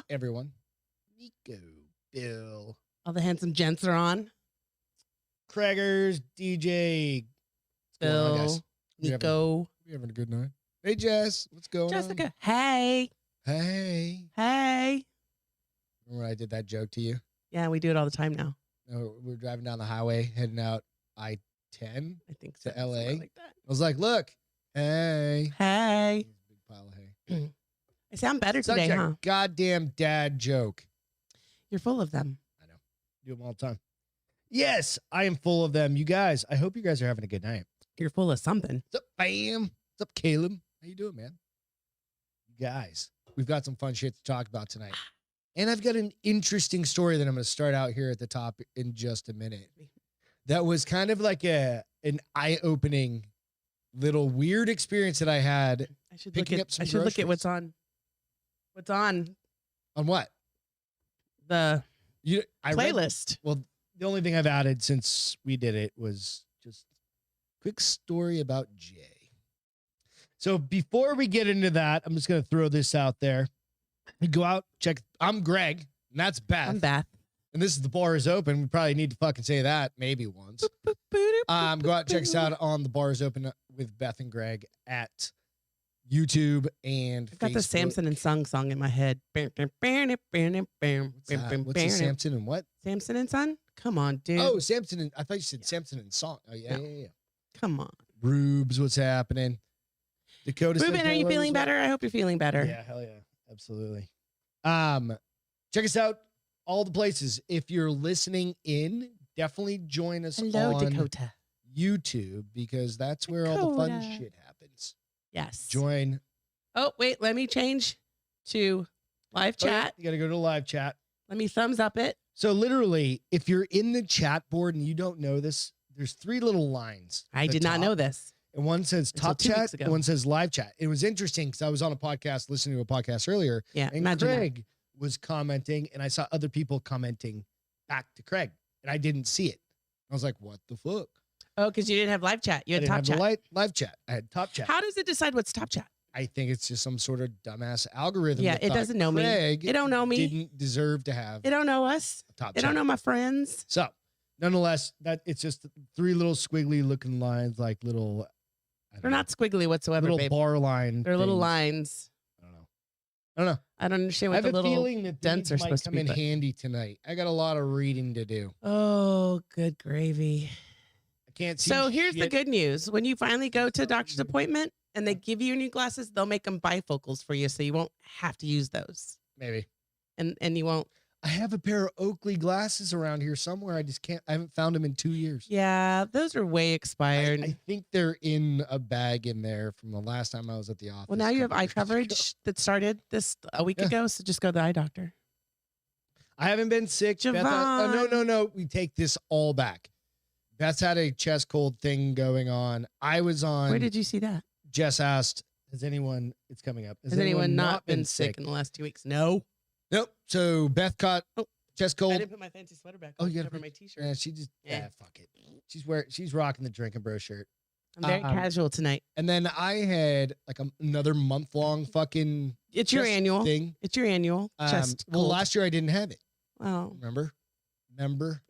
everyone. Nico, Bill. All the handsome gents are on. Craigers, DJ, Bill, Nico. We having a good night. Hey, Jess, what's going on? Jessica, hey. Hey. Hey. Remember when I did that joke to you? Yeah, we do it all the time now. No, we were driving down the highway, heading out I-10 I think to so. LA. Like that. I was like, look, hey. Hey. Big pile of hay. I sound better Such today, a huh? goddamn dad joke. You're full of them. I know. Do them all the time. Yes, I am full of them. You guys, I hope you guys are having a good night. You're full of something. What's up, Bam? What's up, Caleb? How you doing, man? You guys, we've got some fun shit to talk about tonight. And I've got an interesting story that I'm going to start out here at the top in just a minute. That was kind of like an eye-opening little weird experience that I had. I should picking look up at. some I should look at what's groceries. on. What's on On what? the I read- playlist? well, the only thing I've added since we did it was just a quick story about Jay. So before we get into that, I'm just going to throw this out there. You go out, check. I'm Greg, and that's Beth. I'm Beth. And this is The Bar is Open. We probably need to fucking say that maybe once. Go out, check us out on The Bar is Open with Beth and Greg at YouTube and I've got the Facebook. Samson and Song in my head. What's that? What's the Samson and what? Samson and Son? Come on, dude. Oh, Samson and I thought you said Samson and Song. Oh, yeah, No. yeah. Come on. Rubes, what's happening? Dakota. Ruben, says are you hello feeling as well. better? I hope you're feeling better. Yeah, hell yeah. Absolutely. Check us out all the places. If you're listening in, definitely join us Hello, on Dakota. YouTube because that's where all the fun Dakota. shit happens. Yes. Join. Oh, wait. Let me change to live Oh, yeah, chat. you got to go to live chat. Let me thumbs up it. So literally, if you're in the chat board and you don't know this, there's three little lines. I at the did not top. know this. And one says Until top 2 chat, weeks ago. and one says live chat. It was interesting because I was on a podcast, listening to a podcast earlier, Yeah. and Imagine that. Craig was commenting, and I saw other people commenting back to Craig, and I didn't see it. I was like, what the fuck? Oh, because you didn't have live chat. You I had didn't top have chat. the live chat. I had top chat. How does it decide what's top chat? I think it's just some sort of dumbass algorithm. Yeah, that it thought doesn't know me. Craig It don't know me. Didn't deserve to have It don't know us. a top It chat. don't know my friends. So, nonetheless, that it's just three little squiggly looking lines, like little. I don't They're know, not squiggly whatsoever, little babe. bar line. They're little things. lines. I don't know. I don't understand I what have the a little feeling that dents these are might supposed to come be. in but- handy tonight. I got a lot of reading to do. Oh, good gravy. I can't see. So here's the shit. good news. When you finally go to a doctor's appointment and they give you new glasses, they'll make them bifocals for you so you won't have to use those. Maybe And you won't. I have a pair of Oakley glasses around here somewhere. I just can't. I haven't found them in 2 years. Yeah, those are way expired. I think they're in a bag in there from the last time I was at the office. Well, now you have a eye couple years ago. coverage that started this a week Yeah. ago, so just go to the eye doctor. I haven't been sick. Beth, oh, no. We take this all back. Beth's had a chest cold thing going on. I was on. Where did you see that? Jess asked, has anyone, it's coming up. Has anyone not been sick in the last 2 weeks? No. Nope. So Beth caught chest I cold. didn't put my fancy sweater back Oh, on you gotta over put- my t-shirt. Yeah, she just, Yeah. fuck it. She's rocking the drinking bro shirt. I'm very casual tonight. And then I had like another month long fucking It's your chest annual. thing. It's your annual chest Well, cold. last year I didn't have it. Well, Remember? remember.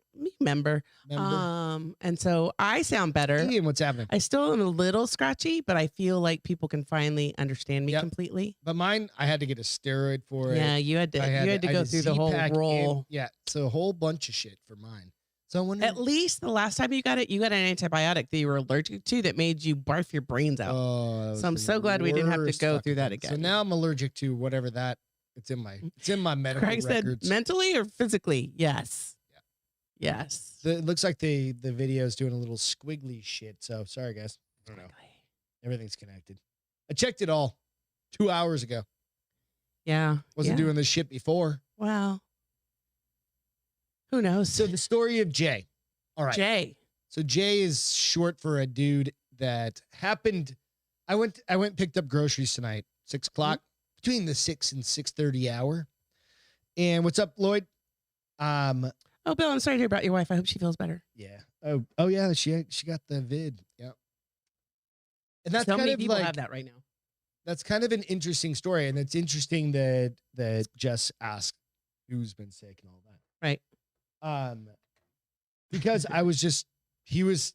And so I sound better. Ian, what's happening? I still am a little scratchy, but I feel like people can finally understand me Yep. completely. But mine, I had to get a steroid for it. Yeah, you had to. I You had to I go through the whole Z-Pack roll. yeah, so a whole bunch of shit for mine. So when At least the last time you got it, you got an antibiotic that you were allergic to that made you barf your brains out. that So I'm was so the glad we didn't have to worst go fucking through that thing. again. So now I'm allergic to whatever that. It's in my medical Craig said records. mentally or physically? Yes. Yes. It looks like the video is doing a little squiggly shit. So sorry, guys. I don't know. Everything's connected. I checked it all 2 hours ago. Yeah. Wasn't doing this shit before. Well, who knows? So the story of Jay. All right. Jay. So Jay is short for a dude that happened. I went and picked up groceries tonight, 6 o'clock, between the 6 and 6:30 hour. And what's up, Lloyd? Oh, Bill, I'm sorry to hear about your wife. I hope she feels better. Yeah. Oh yeah. She got the vid. Yeah. And that's So kind many of people like have that right now. that's kind of an interesting story, and it's interesting that Jess asked who's been sick and all that. Right. Because he was.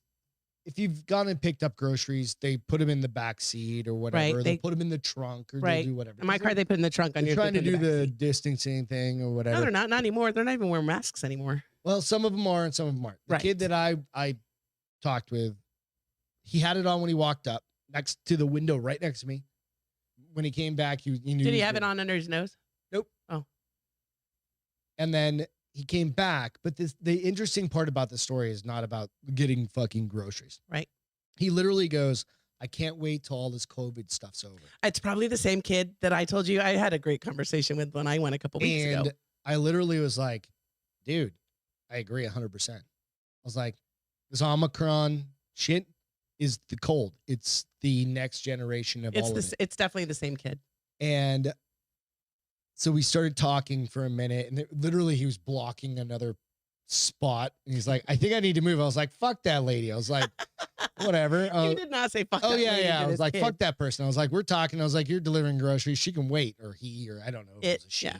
If you've gone and picked up groceries, they put them in the back seat or whatever. Right, They put them in the trunk or right. they do whatever. In my car, they put in the trunk on They're your trying to do the back distancing thing or seat. whatever. No, they're not. Not anymore. They're not even wearing masks anymore. Well, some of them are and some of them aren't. The Right. kid that I talked with, he had it on when he walked up next to the window right next to me. When he came back, he knew. Did he have it on under his nose? Nope. Oh. And then he came back. But the interesting part about the story is not about getting fucking groceries. Right. He literally goes, I can't wait till all this COVID stuff's over. It's probably the same kid that I told you I had a great conversation with when I went a couple weeks ago. I literally was like, dude, I agree 100%. I was like, this Omicron shit is the cold. It's the next generation of all of it. It's definitely the same kid. And so we started talking for a minute, and literally he was blocking another spot. And he's like, I think I need to move. I was like, fuck that lady. I was like, whatever. You did not say fuck that Oh, yeah, lady yeah. to I was this like, kid. fuck that person. I was like, we're talking. I was like, you're delivering groceries. She can wait. Or he, or I don't know. If it was a she, yeah.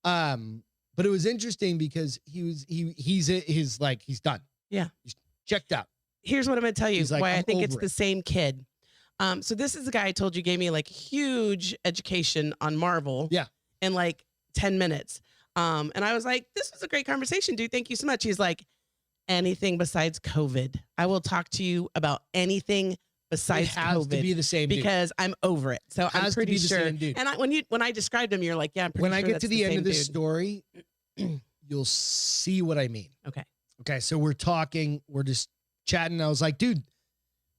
whatever. But it was interesting because he's like, he's done. Yeah. He's checked out. Here's what I'm going to tell you He's like, why I I'm think it's over the it. same kid. So this is the guy I told you gave me like huge education on Marvel. Yeah. In like 10 minutes. And I was like, this was a great conversation, dude. Thank you so much. He's like, anything besides COVID. I will talk to you about anything besides It has COVID to be the same dude. because I'm over it. So I'm Has to pretty be the sure. same dude. And when I described him, you're like, yeah, I'm pretty When sure I get that's to the end same of this dude. story, you'll see what I mean. Okay. Okay. So we're talking, we're just chatting. I was like, dude,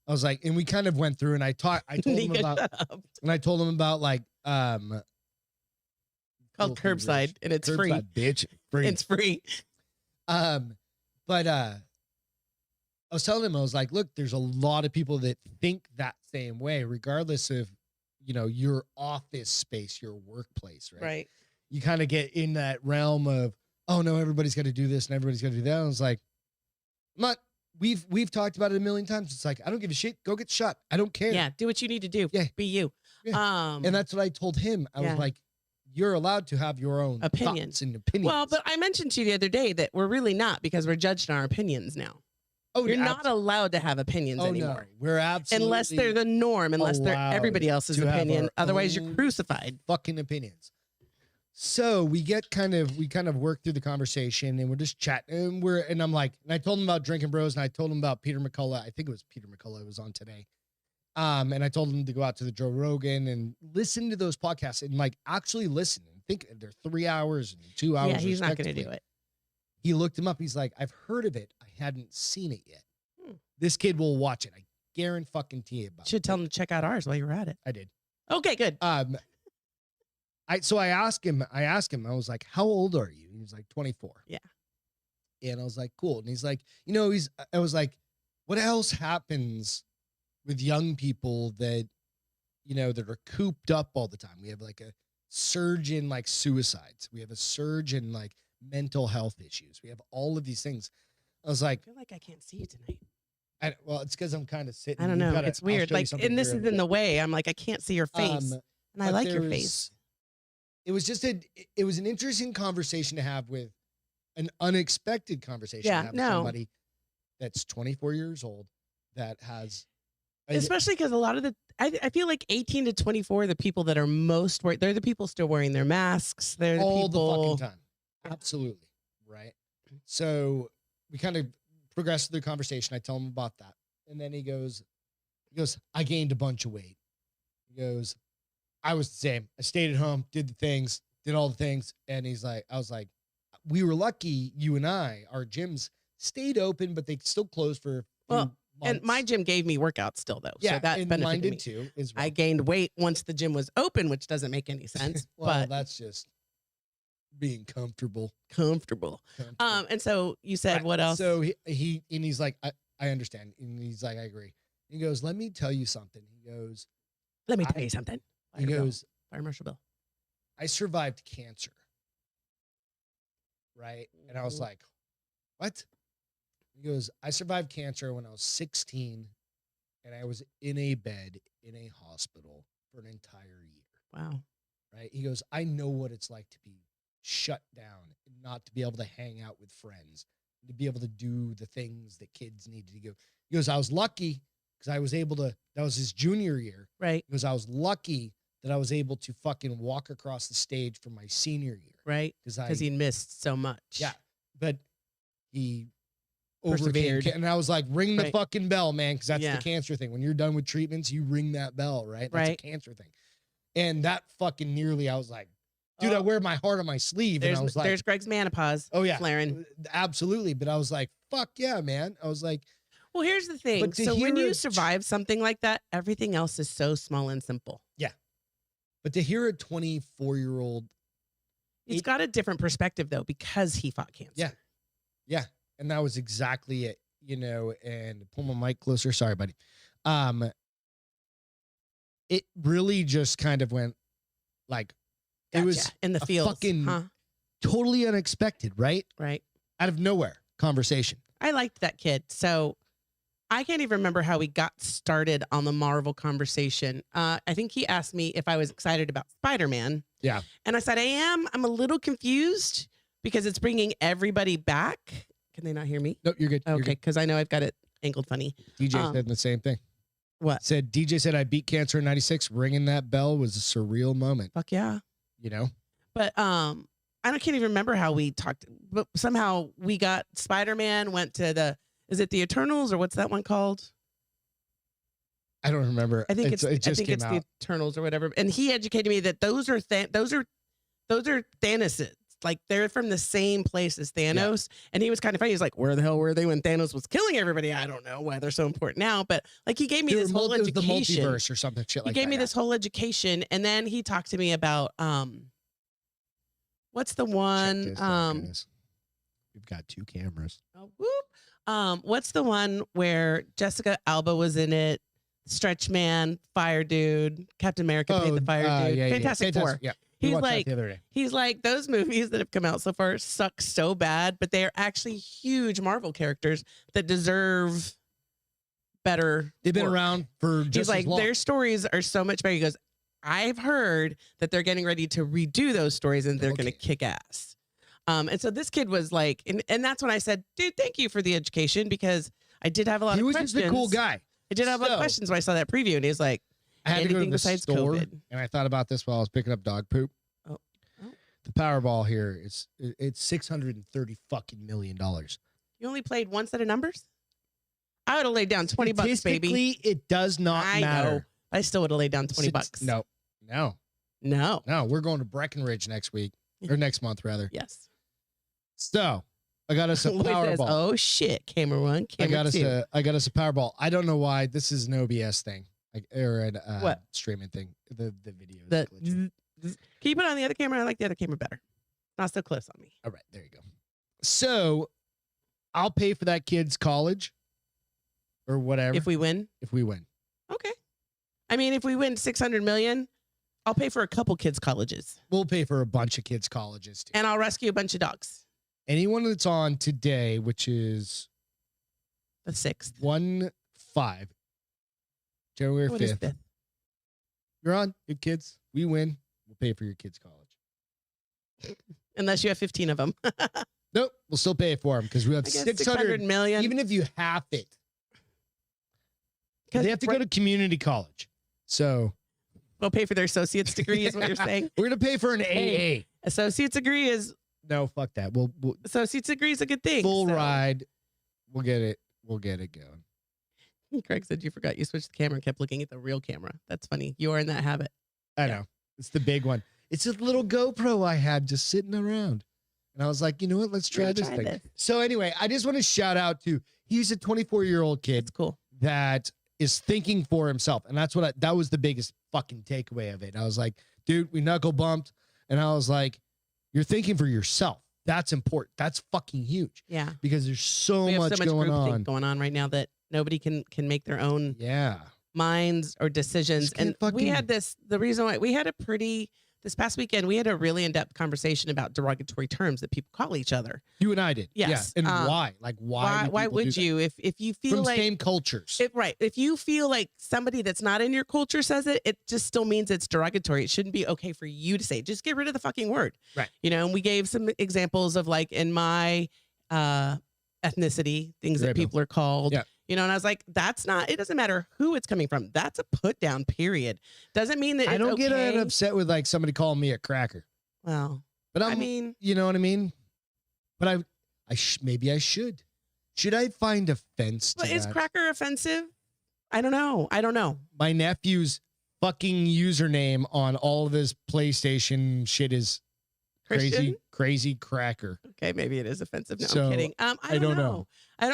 and we kind of went through and I told him Nika, about, shut up. and I told him about like, Called Little Fingers. curbside, and it's free. Curbside, bitch. Free. It's free. But I was telling him, I was like, look, there's a lot of people that think that same way, regardless of, your office space, your workplace, right? Right. You kind of get in that realm of, oh no, everybody's got to do this and everybody's got to do that. And I was like, I'm not, we've talked about it a million times. It's like, I don't give a shit. Go get shot. I don't care. Yeah. Do what you need to do. Yeah. Be you. And that's what I told him. I was like, you're allowed to have your own Opinions. thoughts and opinions. Well, but I mentioned to you the other day that we're really not because we're judged on our opinions now. oh, You're not allowed to have opinions anymore. No, we're absolutely Unless they're the norm, unless they're allowed everybody else's to have opinion. our Otherwise, you're own crucified. fucking opinions. So we kind of work through the conversation and we're just chatting and I'm like, and I told him about Drinking Bros and I told him about Peter McCullough. I think it was Peter McCullough was on today. And I told him to go out to the Joe Rogan and listen to those podcasts and like actually listen and think they're 3 hours and 2 hours. Yeah, he's not going to respectively. do it. He looked him up. He's like, I've heard of it. I hadn't seen it yet. Hmm. This kid will watch it. I guarantee you about Should tell him to check out ours while you're at it. I did. Okay, good. So I asked him, I was like, how old are you? And he was like, 24. Yeah. And I was like, cool. And he's like, I was like, what else happens with young people that, that are cooped up all the time? We have like a surge in like suicides. We have a surge in like mental health issues. We have all of these things. I was like, I feel like I can't see you tonight. well, it's because I'm kind of sitting. I don't know. It's weird. Like, and this is in the way. I'm like, I can't see your face. And I like your face. It was just it was an interesting conversation to have with an unexpected conversation to have with somebody that's 24 years old that has especially because a lot of I feel like 18 to 24 are the people that are most worried. They're the people still wearing their masks. They're all the people the fucking time. Absolutely. Right. So we kind of progressed through the conversation. I tell him about that. And then he goes, I gained a bunch of weight. He goes, I was the same. I stayed at home, did the things, did all the things. And I was like, we were lucky, you and I, our gyms stayed open, but they still closed for a few months. And my gym gave me workouts still though. Yeah, so that and benefited mine did me. too. As well. I gained weight once the gym was open, which doesn't make any sense. Well, but that's just being comfortable. And so you said, Right. what else? So he's like, I understand. And he's like, I agree. He goes, let me tell you something. He goes, Let me tell you something. he goes, Fire Marshal Bill. I survived cancer. Right. And I was like, what? He goes, I survived cancer when I was 16 and I was in a bed in a hospital for an entire year. Wow. Right? He goes, I know what it's like to be shut down and not to be able to hang out with friends, to be able to do the things that kids need to do. He goes, I was lucky because I was able to, that was his junior year. Right. He goes, I was lucky that I was able to fucking walk across the stage for my senior year. Right. Because he missed so much. Yeah. But he Persevered. overcame. And I was like, ring the Right. fucking bell, man. Because that's Yeah. the cancer thing. When you're done with treatments, you ring that bell, right? That's Right. a cancer thing. And that fucking nearly, I was like, dude, I wear my heart on my sleeve. And I was like, there's Greg's menopause. oh yeah, flaring. Absolutely. But I was like, fuck yeah, man. I was like, Well, here's the thing. But to So when hear you it- survive something like that, everything else is so small and simple. but to hear a 24-year-old, It's got a different perspective though because he fought cancer. Yeah. yeah, and that was exactly it, and pull my mic closer. Sorry, buddy. It really just kind of went like, Gotcha. it was in the a field. fucking totally unexpected, right? Right. Out of nowhere conversation. I liked that kid. So I can't even remember how we got started on the Marvel conversation. I think he asked me if I was excited about Spider-Man. Yeah. And I said, I am. I'm a little confused because it's bringing everybody back. Can they not hear me? No, you're good. You're Okay. good. Because I know I've got it angled funny. DJ said the same thing. What? DJ said, I beat cancer in 96. Ringing that bell was a surreal moment, Fuck yeah. But I can't even remember how we talked, but somehow we got Spider-Man, went to is it the Eternals or what's that one called? I don't remember. I think it just came it's out. the Eternals or whatever. And he educated me that those are Thanos'. Like they're from the same place as Thanos. And he was kind of funny. He's like, where the hell were they when Thanos was killing everybody? I don't know why they're so important now. But like he gave me this whole It was the education. multiverse or something shit like that. He gave me this whole education. And then he talked to me about what's the one? We've got 2 cameras. Oh, whoop. What's the one where Jessica Alba was in it? Stretch Man, Fire Dude, Captain America played the Fire Dude. Yeah, Fantastic Four. Yeah. We He's watched that like, the other day. he's like, those movies that have come out so far suck so bad, but they are actually huge Marvel characters that deserve better. They've been work. around for just He's like, as long. their stories are so much better. He goes, I've heard that they're getting ready to redo those stories and they're going to kick ass. And so this kid was like, and that's when I said, dude, thank you for the education because I did have a lot of questions. He was just a cool guy. I did have a lot of questions when I saw that preview, and he was like, I had to go to anything the besides store, COVID. and I thought about this while I was picking up dog poop. Oh. The Powerball here it's $630 fucking million. You only played one set of numbers? I would have laid down $20, baby. Statistically, it does not matter. Know. I still would have laid down $20. No. We're going to Breckenridge next week or next month rather. Yes. So I got us a Lloyd says, Powerball. oh shit, camera one, camera two. I got us a Powerball. I don't know why this is an OBS thing, or a What? streaming thing. The video. Can you put it on the other camera? I like the other camera better. Not so close on me. All right, there you go. So I'll pay for that kid's college or whatever If we win, okay. I mean, if we win 600 million, I'll pay for a couple kids' colleges, We'll pay for a bunch of kids' colleges too. and I'll rescue a bunch of dogs. Anyone that's on today, which is The 6th. 1/5, January What is 5th. 5th? You're on. Your kids. We win. We'll pay for your kids' college. Unless you have 15 of them. Nope. We'll still pay for them because we have I guess 600 million. Even if you half it, they have to go to community college. So We'll pay for their associate's degree, is what you're saying. we're gonna pay for an Hey. AA. Associate's degree is No, fuck that. We'll associate's degree is a good thing. full so. ride. We'll get it. We'll get it going. Craig said you forgot you switched the camera and kept looking at the real camera. That's funny. You are in that habit. I know. It's the big one. It's a little GoPro I had just sitting around. And I was like, you know what? Let's try this thing. So anyway, I just want to shout out to, he's a 24-year-old kid It's cool. that is thinking for himself. And that's what that was the biggest fucking takeaway of it. I was like, dude, we knuckle bumped. And I was like, you're thinking for yourself. That's important. That's fucking huge. Yeah. Because there's so We have much so much going groupthink on. going on right now that nobody can make their own Yeah. minds or decisions. Just get And we fucking- had the reason why we had a pretty this past weekend we had a really in-depth conversation about derogatory terms that people call each other. You and I did. Yes. Yeah. And why? Like, why would you, if you feel from like same cultures? right. If you feel like somebody that's not in your culture says it, it just still means it's derogatory. It shouldn't be okay for you to say it. Just get rid of the fucking word. Right. You know, and we gave some examples of like in my ethnicity, things that people are called. Yeah. You know, and I was like, that's not, it doesn't matter who it's coming from. That's a put down, period. Doesn't mean that I don't okay. get upset with like somebody calling me a cracker. Well, but I mean, you know what I mean? But maybe I should. Should I find offense to is that? cracker offensive? I don't know. My nephew's fucking username on all of his PlayStation shit is Christian? crazy cracker. Okay, maybe it is offensive. No, So, I'm kidding. I don't know.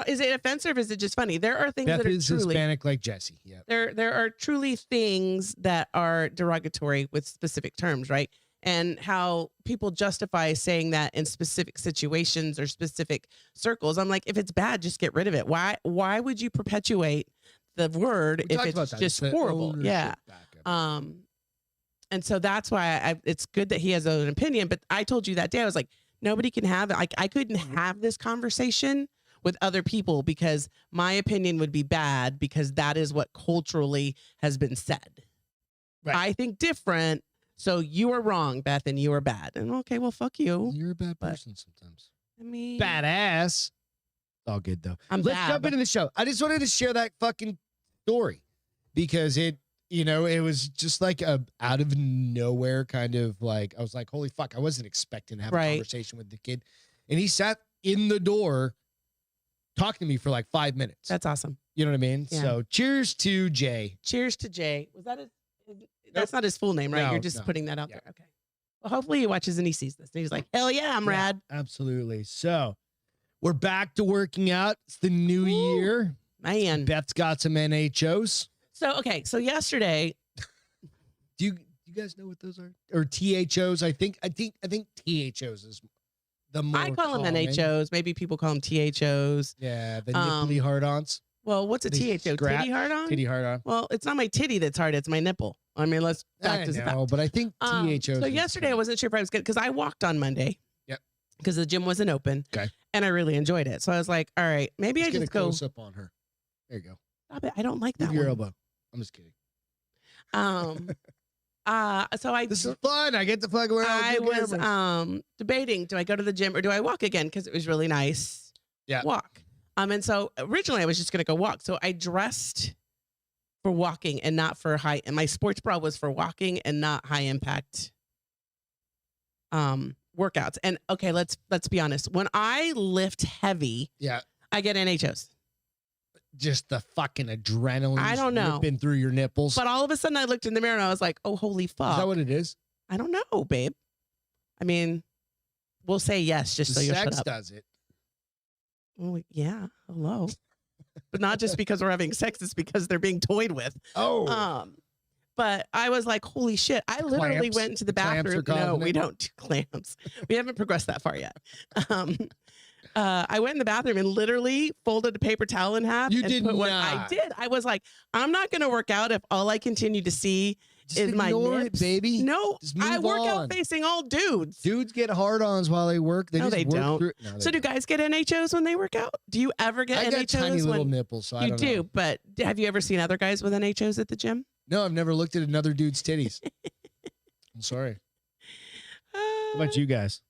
Is it offensive or is it just funny? There are things Beth that are is truly Hispanic like Jesse. Yeah. there are truly things that are derogatory with specific terms, right? And how people justify saying that in specific situations or specific circles. I'm like, if it's bad, just get rid of it. Why would you perpetuate the word if it's just horrible? Yeah. And so that's why it's good that he has an opinion. But I told you that day, I was like, nobody can have it. Like, I couldn't have this conversation with other people because my opinion would be bad because that is what culturally has been said. Right. I think different. So you are wrong, Beth, and you are bad. And okay, well, fuck you. You're a bad person sometimes. I mean, badass. All good though. Let's jump into the show. I just wanted to share that fucking story because it was just like a out of nowhere kind of like, I was like, holy fuck, I wasn't expecting to have a conversation with the kid. And he sat in the door talking to me for like 5 minutes. That's awesome. You know what I mean? Yeah. So cheers to Jay. Cheers to Jay. Was that that's not his full name, right? No, You're just putting that out there. Okay. Well, hopefully he watches and he sees this. And he's like, hell yeah, I'm rad. Absolutely. So we're back to working out. It's the new year. Man. Beth's got some NHOs. So yesterday. Do you guys know what those are? Or THOs? I think THOs is the more I call them NHOs. Maybe people call them THOs. Yeah, the nipply hard-ons. Well, what's a THO? Titty hard-on? Titty hard-on. Well, it's not my titty that's hard. It's my nipple. I mean, let's practice that. But I think THOs. So yesterday I wasn't sure if I was good because I walked on Monday. Yep. Because the gym wasn't open. Okay. And I really enjoyed it. So I was like, all right, maybe I just go. Close up on her. There you go. Stop it. I don't like that. Move your elbow. I'm just kidding. So this is fun. I get to fuck around. I was debating, do I go to the gym or do I walk again? Because it was really nice. Yeah. Walk. And so originally I was just gonna go walk. So I dressed for walking and not for high, and my sports bra was for walking and not high impact workouts. And okay, let's be honest. When I lift heavy, I get NHOs. Just the fucking adrenaline. I don't know. Ripping through your nipples. But all of a sudden I looked in the mirror and I was like, oh, holy fuck. Is that what it is? I don't know, babe. I mean, we'll say yes, just so you shut up. Sex does it. Oh, yeah. Hello. But not just because we're having sex, it's because they're being toyed with. Oh. But I was like, holy shit. I literally went into the bathroom. No, we don't do clamps. We haven't progressed that far yet. I went in the bathroom and literally folded a paper towel in half. You did not. I did. I was like, I'm not going to work out if all I continue to see is my nips. It, baby. No, I work out facing all dudes. Dudes get hard-ons while they work. No, they don't. No, they so do guys get NHOs when they work out? Do you ever get NHOs? I got tiny little nipples, so I don't know. You do, but have you ever seen other guys with NHOs at the gym? No, I've never looked at another dude's titties. I'm sorry. How about you guys?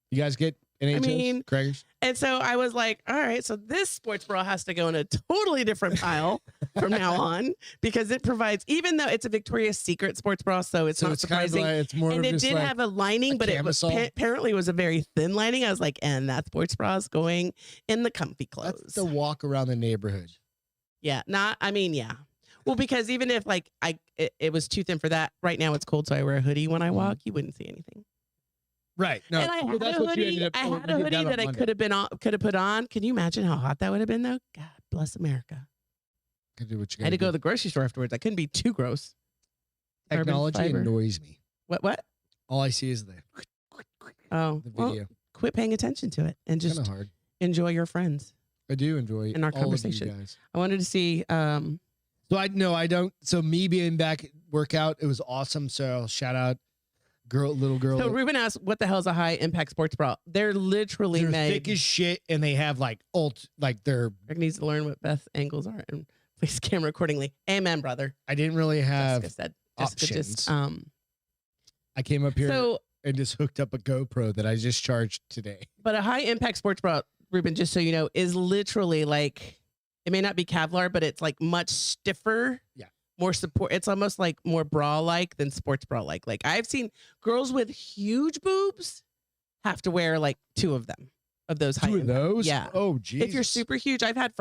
You guys get NHOs? I mean, Craigers? And so I was like, all right, so this sports bra has to go in a totally different pile from now on because it provides, even though it's a Victoria's Secret sports bra, so it's not surprising. Kind of like, it's more and of it did have a lining, but it was apparently it was a very thin lining. I was like, and that sports bra is going in the comfy clothes. That's the walk around the neighborhood. Yeah, yeah. Well, because even if like it was too thin for that, right now it's cold, so I wear a hoodie when I walk. You wouldn't see anything. Right. No. And I had a hoodie. I had a hoodie that I could have put on. Can you imagine how hot that would have been, though? God bless America. Could do what you I had to go to the grocery store afterwards. I couldn't be too gross. Technology annoys me. What? All I see is the video. Well, quit paying attention to it and just enjoy your friends. I do enjoy in our conversation. Of you guys. I wanted to see. So I don't. So me being back at workout, it was awesome. So shout out little girl. So Ruben asked, "What the hell is a high impact sports bra?" They're literally they're made. thick as shit, and they have like they're. Greg needs to learn what Beth angles are and place camera accordingly. Amen, brother. I didn't really have Jessica said. options. I came up here and just hooked up a GoPro that I just charged today. But a high impact sports bra, Ruben, just so you know, is literally like, it may not be Kevlar, but it's like much stiffer. Yeah. More support. It's almost like more bra like than sports bra like. Like I've seen girls with huge boobs have to wear like 2 of them, of those high. 2 of those? Yeah. Oh, geez. If you're super huge, I've had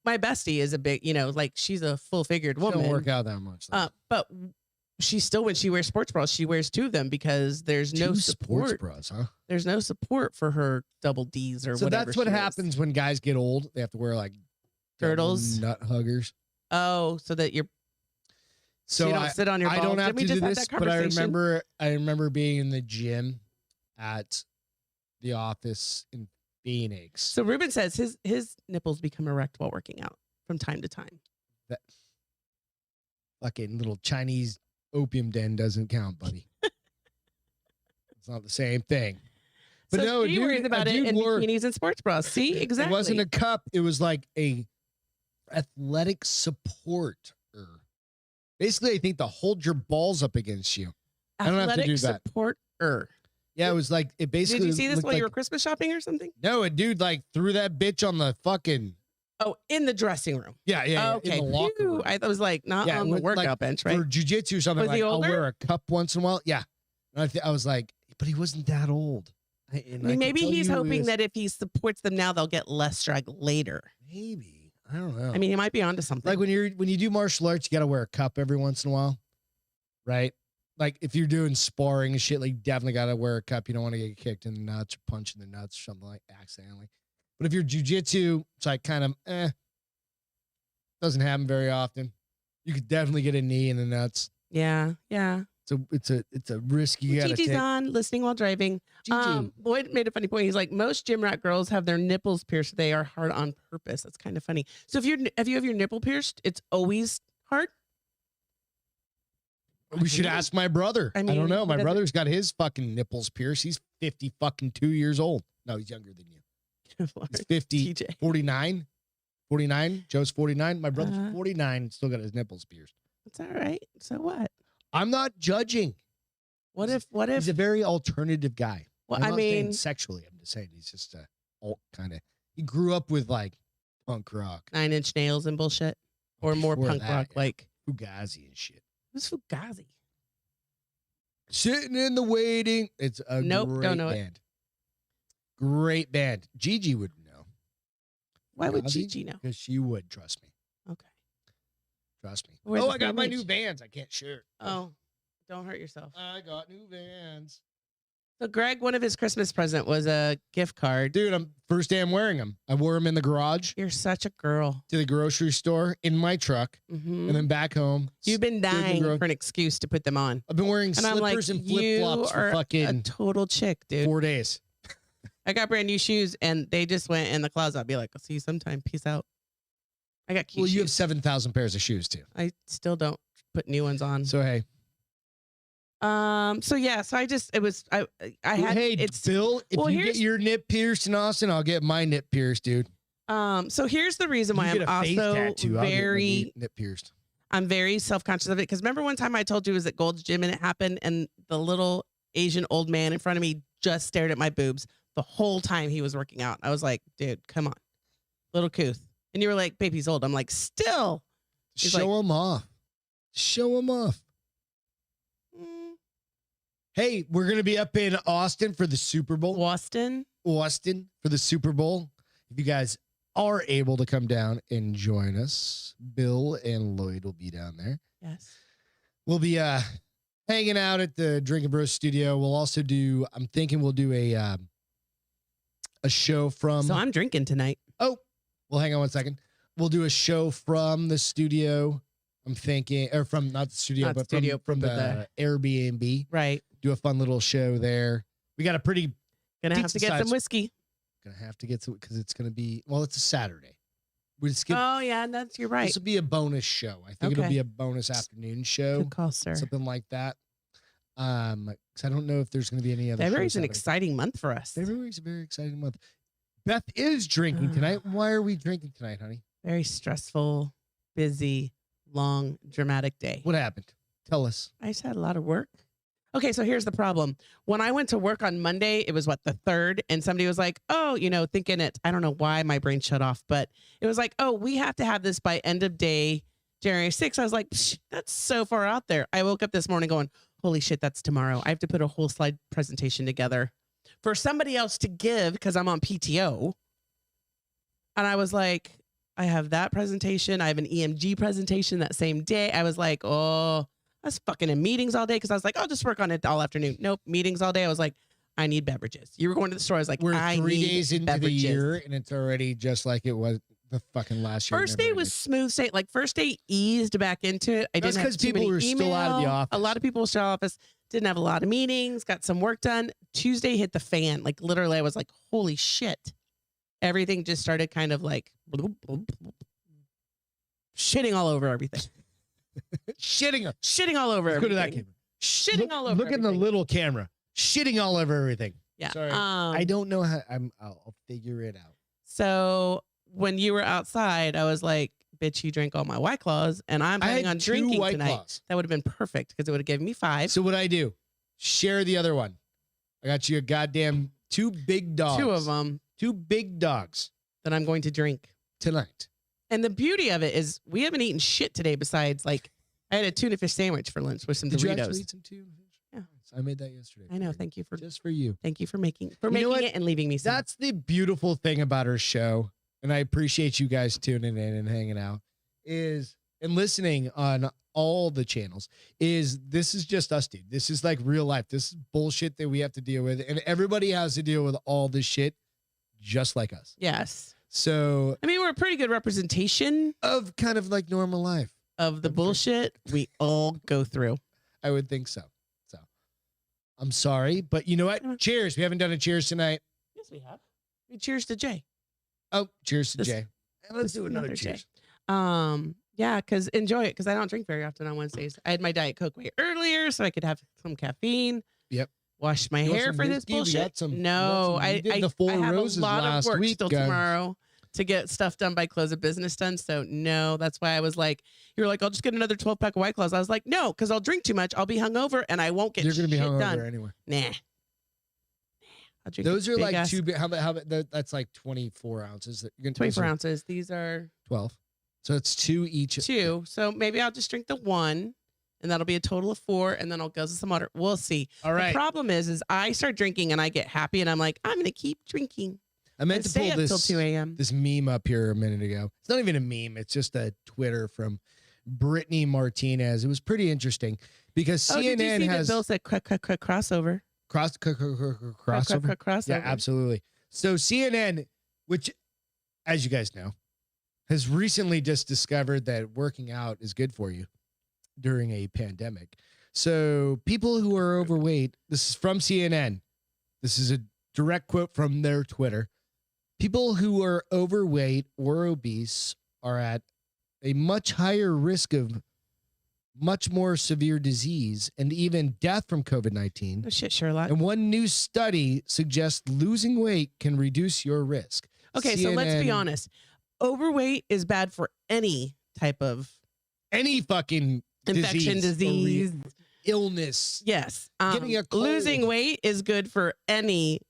my bestie is a big, like she's a full figured woman. Don't work out that much. But she still, when she wears sports bras, she wears 2 of them because there's no support. Sports bras, huh? There's no support for her double D's or whatever. So that's what happens when guys get old. They have to wear like turtles, nut huggers. Oh, so that so you don't sit on your balls. I don't have to do this, but I remember being in the gym at the office in Phoenix. So Ruben says his nipples become erect while working out from time to time. That fucking little Chinese opium den doesn't count, buddy. It's not the same thing. But so no, she worries about it in bikinis and sports bras. See, exactly. It wasn't a cup. It was like a athletic support. Basically, I think to hold your balls up against you. Athletic I don't have to do that. Supporter. Yeah, it was like it basically. Did you see this while like, you were Christmas shopping or something? No, a dude like threw that bitch on the fucking. Oh, in the dressing room. Yeah. Okay. In the locker room. I was like, not on the workout bench, right? For jujitsu or something. Was like, he older? I'll wear a cup once in a while. Yeah. And I was like, but he wasn't that old. Maybe he's hoping that if he supports them now, they'll get less drag later. Maybe. I don't know. I mean, he might be onto something. Like when you do martial arts, you got to wear a cup every once in a while, right? Like if you're doing sparring and shit, like you definitely got to wear a cup. You don't want to get kicked in the nuts or punched in the nuts or something like accidentally. But if you're jujitsu, it's like kind of doesn't happen very often. You could definitely get a knee in the nuts. Yeah. So it's a risk you got to take. Gigi's on listening while driving. Boyd made a funny point. He's like, most gym rat girls have their nipples pierced. They are hard on purpose. That's kind of funny. So if you have your nipple pierced, it's always hard. We should ask my brother. I don't know. My brother's got his fucking nipples pierced. He's 52 years old. No, he's younger than you. He's 50, TJ. 49. 49. Joe's 49. My brother's 49. Still got his nipples pierced. That's all right. So what? I'm not judging. What if he's a very alternative guy? Well, I'm not saying sexually. I'm just saying he's just a alt kind of. He grew up with like punk rock, 9 Inch Nails and bullshit, or more punk rock like Fugazi and shit. Who's Fugazi? Sitting in the waiting. It's a great know band. It. Great band. Gigi would know. Why would Gigi know? Because she would, trust me. Okay. Trust me. Where's I got my new Vans. I can't share. Oh, don't hurt yourself. I got new Vans. So Greg, one of his Christmas present was a gift card. Dude, first day I'm wearing them. I wore them in the garage. You're such a girl. To the grocery store, in my truck, and then back home. You've been dying for an excuse to put them on. I've been wearing slippers and flip-flops for fucking a total chick, dude. 4 days. I got brand new shoes, and they just went in the closet. I'll be like, I'll see you sometime. Peace out. I got cute shoes. You have 7,000 pairs of shoes, too. I still don't put new ones on. So, hey. So I just, I had, hey, Bill, if you get your nip pierced in Austin, I'll get my nip pierced, dude. So here's the reason why I'm also very nip pierced. I'm very self-conscious of it. Because remember one time I told you it was at Gold's Gym and it happened and the little Asian old man in front of me just stared at my boobs the whole time he was working out. I was like, dude, come on. Little couth. And you were like, babe, he's old. I'm like, still. Show him off. Show him off. Hey, we're going to be up in Austin for the Super Bowl. Austin for the Super Bowl. If you guys are able to come down and join us, Bill and Lloyd will be down there. Yes. We'll be hanging out at the Drinking Bros studio. We'll also do, I'm thinking we'll do a show from. So I'm drinking tonight. Oh, well, hang on one second. We'll do a show from the studio. I'm thinking, or from not the studio, but from the Airbnb. Right. Do a fun little show there. We got a pretty gonna have to get some whiskey. Gonna have to get some because it's gonna be it's a Saturday. Oh yeah, you're right. This will be a bonus show. I think it'll be a bonus afternoon show. Good call, sir. Something like that. Because I don't know if there's going to be any other. February's shows an happening. exciting month for us. February's a very exciting month. Beth is drinking tonight. Why are we drinking tonight, honey? Very stressful, busy, long, dramatic day. What happened? Tell us. I just had a lot of work. Okay, so here's the problem. When I went to work on Monday, it was what, the 3rd, and somebody was like, oh, thinking it, I don't know why my brain shut off, but it was like, oh, we have to have this by end of day, January 6th. I was like, that's so far out there. I woke up this morning going, holy shit, that's tomorrow. I have to put a whole slide presentation together for somebody else to give because I'm on PTO. And I was like, I have that presentation. I have an EMG presentation that same day. I was like, oh, I was fucking in meetings all day because I was like, I'll just work on it all afternoon. Nope, meetings all day. I was like, I need beverages. You were going to the store. I was like, we're I 3 need days into beverages. the year, and it's already just like it was the fucking last year. First day was smooth sailing. Like first day eased back into it. I That's didn't have because too people many were still out of the email. office. A lot of people were still out of office. Didn't have a lot of meetings. Got some work done. Tuesday hit the fan. Like literally, I was like, holy shit. Everything just started kind of like bloop, bloop, bloop, shitting all over everything. Shitting all over Let's everything. go to that camera. Shitting all over Look in the everything. little camera. Shitting all over everything. Yeah. Sorry. I don't know how. I'll figure it out. So when you were outside, I was like, bitch, you drank all my White Claws, and I'm planning on drinking White tonight. Claws. That would have been perfect because it would have given me 5. So what I do? Share the other one. I got you a goddamn 2 big dogs. 2 of them 2 big dogs that I'm going to drink. tonight. And the beauty of it is we haven't eaten shit today besides like I had a tuna fish sandwich for lunch with some Did you actually Doritos. eat some tuna fish? Yeah. I made that yesterday. I know. Thank you for Just for you. making You know what? it and leaving me some. That's the beautiful thing about our show, and I appreciate you guys tuning in and hanging out and listening on all the channels. This is just us, dude. This is like real life. This is bullshit that we have to deal with, and everybody has to deal with all this shit just like us. Yes. So I mean, we're a pretty good representation of kind of like normal life. of the bullshit we all go through. I would think so. So I'm sorry, but you know what? Cheers. We haven't done a cheers tonight. Yes, we have. We cheers to Jay. Oh, cheers to This- Jay. And let's this do is another another cheers. Yeah, because enjoy it because I don't drink very often on Wednesdays. I had my Diet Coke way earlier so I could have some caffeine. Yep. Wash my You want hair some for this whiskey? We got bullshit. some- we No, got some- we did I the Four have Roses a lot last of work week, still guys. tomorrow to get stuff done by close of business done. So no, that's why I was like, you were like, I'll just get another 12-pack of White Claws. I was like, no, because I'll drink too much. I'll be hungover and I won't get You're going to be shit hungover done. anyway. Nah. I'll drink Those a are big like ass- how about that's like 24 ounces. You're gonna 24 ounces. These are 12. So it's 2 each. 2. So maybe I'll just drink the 1 and that'll be a total of 4 and then I'll go to some water. We'll see. All right. The problem is I start drinking and I get happy and I'm like, I'm going to keep drinking. I meant And to stay pull up till this 2 a.m. this meme up here a minute ago. It's not even a meme. It's just a Twitter from Brittany Martinez. It was pretty interesting because Oh, did you CNN see has that Bill said crossover? crossover. Crossover. Yeah, absolutely. So CNN, which, as you guys know, has recently just discovered that working out is good for you during a pandemic. So people who are overweight, this is from CNN. This is a direct quote from their Twitter. People who are overweight or obese are at a much higher risk of much more severe disease and even death from COVID-19. Oh, shit, Sherlock. And one new study suggests losing weight can reduce your risk. Okay, so let's be CNN honest. Overweight is bad for any type of Any fucking infection, disease. illness. Yes. Getting a cold. Losing weight is good for any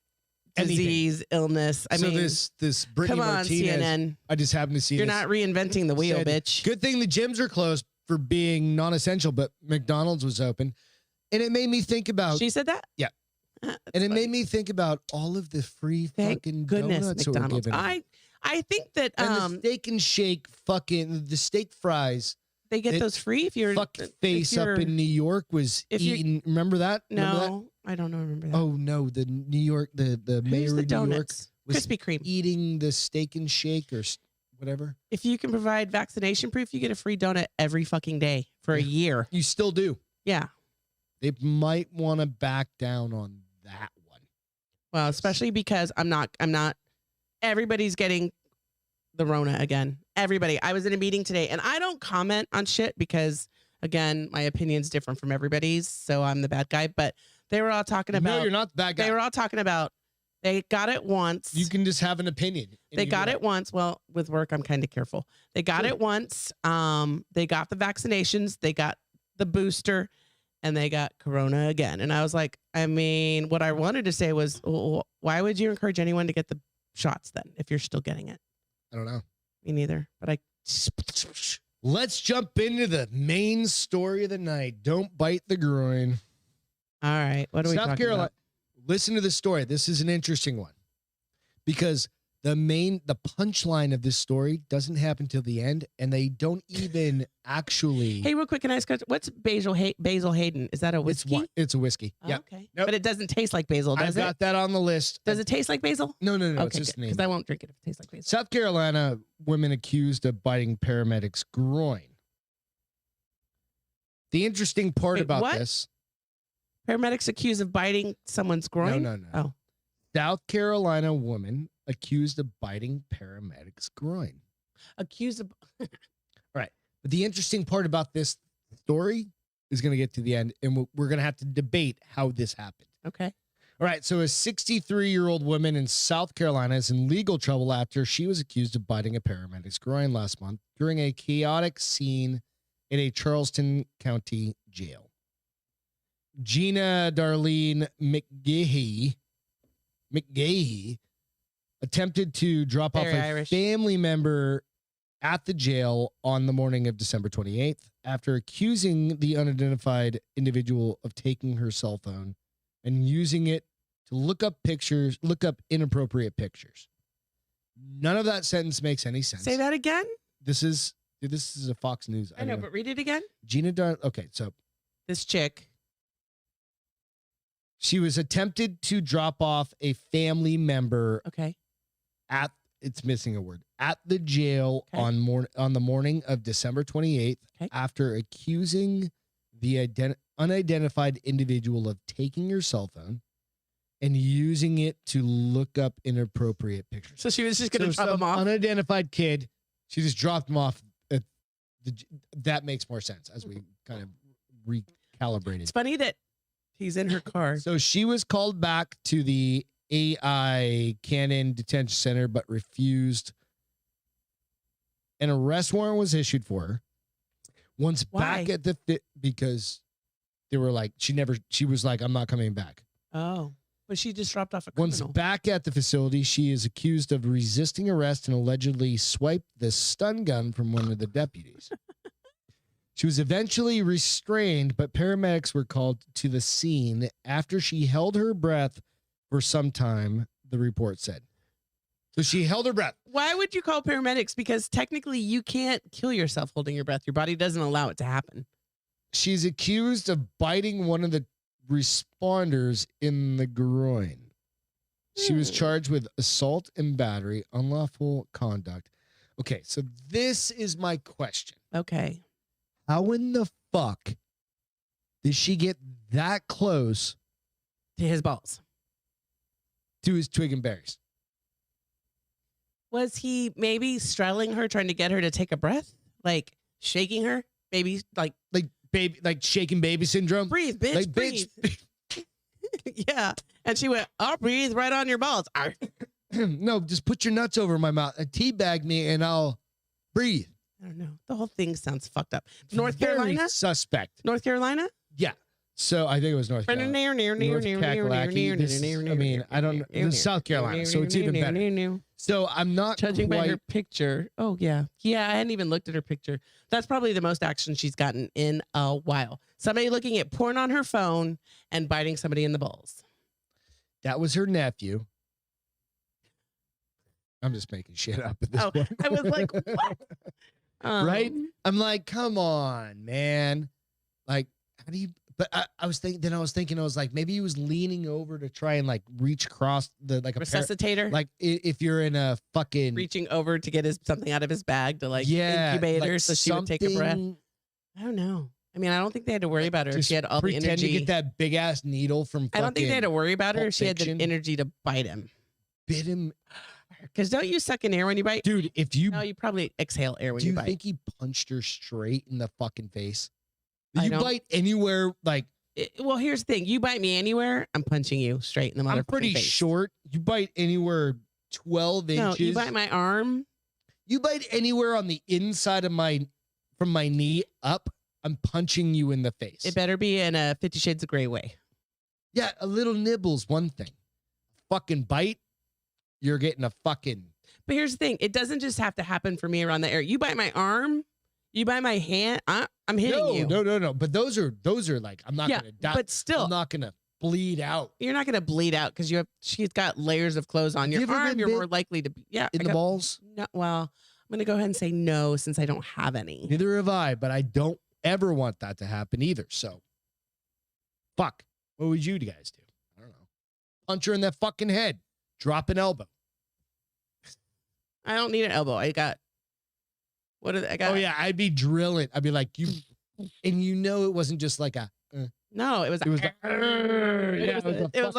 Anything. disease, illness. I mean, this Brittany come on, Martinez, CNN. I just happened to see You're this. not reinventing the wheel, Said, bitch. Good thing the gyms are closed for being non-essential, but McDonald's was open. And it made me think about She said that? Yeah. That's and it funny. made me think about all of the free Thank fucking goodness donuts that were McDonald's. given out. I think that And the steak and shake fucking the steak fries they get it- those free if you're fuck face if up you're- in New York was if you're- eating. Remember that? Remember that? No, I don't know. Remember that? Oh no, the New York, the Who's mayor the of New York donuts? was Krispy Kreme. eating the steak and shake or whatever. If you can provide vaccination proof, you get a free donut every fucking day for a year. You still do. Yeah. They might want to back down on that one. Well, especially because I'm not. Everybody's getting the Rona again. Everybody. I was in a meeting today and I don't comment on shit because Again, my opinion's different from everybody's, so I'm the bad guy. But they were all talking about. No, you're not the bad guy. They were all talking about. They got it once. You can just have an opinion. They got it once. Well, with work, I'm kind of careful. They got it once. They got the vaccinations. They got the booster, and they got Corona again. And I was like, I mean, what I wanted to say was, well, why would you encourage anyone to get the shots then if you're still getting it? I don't know. Me neither. But I. Let's jump into the main story of the night. Don't bite the groin. All right. What are we talking about? Listen to the story. This is an interesting one because the punchline of this story doesn't happen till the end, and they don't even actually. Hey, real quick, can I ask, what's Basil Hayden? Is that a whiskey? It's a whiskey. Oh, yeah. Okay. Nope. But it doesn't taste like basil, does it? I've got that on the list. Does it taste like basil? No. Okay, It's just name. because I won't drink it if it tastes like basil. South Carolina women accused of biting paramedics' groin. The interesting part about this. Paramedics accused of biting someone's groin? No. Oh. South Carolina woman accused of biting paramedics' groin. Accused of. Right. But the interesting part about this story is going to get to the end, and we're going to have to debate how this happened. Okay. All right. So a 63-year-old woman in South Carolina is in legal trouble after she was accused of biting a paramedic's groin last month during a chaotic scene in a Charleston County jail. Gina Darlene McGahey attempted to drop off a family member at the jail on the morning of December 28th after accusing the unidentified individual of taking her cell phone and using it to look up inappropriate pictures. None of that sentence makes any sense. Say that again? This is a Fox News. I know, but read it again. Okay, so this chick. She was attempted to drop off a family member. Okay. It's missing a word. At the jail on the morning of December 28th after accusing the unidentified individual of taking her cell phone and using it to look up inappropriate pictures. So she was just going to drop him off? Unidentified kid. She just dropped him off. That makes more sense as we kind of recalibrated. It's funny that he's in her car. So she was called back to the AI Cannon Detention Center, but refused. An arrest warrant was issued for her. Once back at because they were like, she was like, I'm not coming back. Oh, but she just dropped off a criminal. Once back at the facility, she is accused of resisting arrest and allegedly swiped the stun gun from one of the deputies. She was eventually restrained, but paramedics were called to the scene after she held her breath for some time, the report said. So she held her breath. Why would you call paramedics? Because technically you can't kill yourself holding your breath. Your body doesn't allow it to happen. She's accused of biting one of the responders in the groin. She was charged with assault and battery, unlawful conduct. Okay, so this is my question. Okay. How in the fuck did she get that close to his balls? To his twig and berries? Was he maybe straddling her, trying to get her to take a breath? Like shaking her? Maybe like shaking baby syndrome? Breathe, bitch, like, breathe. Yeah. And she went, I'll breathe right on your balls. No, just put your nuts over my mouth and teabag me and I'll breathe. I don't know. The whole thing sounds fucked up. North Carolina? Suspect. North Carolina? Yeah. So I think it was North Carolina. I mean, I don't know. This is South Carolina, so it's even better. So I'm not judging by her picture. Oh, yeah. Yeah, I hadn't even looked at her picture. That's probably the most action she's gotten in a while. Somebody looking at porn on her phone and biting somebody in the balls. That was her nephew. I'm just making shit up at this point. I was like, what? Right? I'm like, come on, man. Like, how do you... But I was thinking, maybe he was leaning over to try and like reach across the like a resuscitator. Like if you're in a fucking reaching over to get something out of his bag to incubate her so she would take a breath. I don't know. I mean, I don't think they had to worry about her if she had all the energy. Pretend to get that big ass needle from. I don't think they had to worry about her if she had the energy to bite him. Bit him. Because don't you suck in air when you bite? Dude, No, you probably exhale air when you bite. Do you think he punched her straight in the fucking face? You bite anywhere, like. Well, here's the thing. You bite me anywhere, I'm punching you straight in the motherfucking I'm pretty face. short. You bite anywhere 12 inches. No, you bite my arm. You bite anywhere on the inside of from my knee up, I'm punching you in the face. It better be in a 50 Shades of Grey way. Yeah, a little nibble's one thing. Fucking bite, you're getting a fucking. But here's the thing. It doesn't just have to happen for me around the area. You bite my arm, you bite my hand, I'm hitting you. No. But those are like, I'm not gonna die. But still, I'm not gonna bleed out. You're not gonna bleed out because she's got layers of clothes on your arm. You're more likely to be in the balls. No, well, I'm gonna go ahead and say no since I don't have any. Neither have I, but I don't ever want that to happen either. So, fuck. What would you guys do? I don't know. Punch her in that fucking head. Drop an elbow. I don't need an elbow. I got. Oh yeah, I'd be drilling. I'd be like, you, and you know it wasn't just like a. No, it was. It was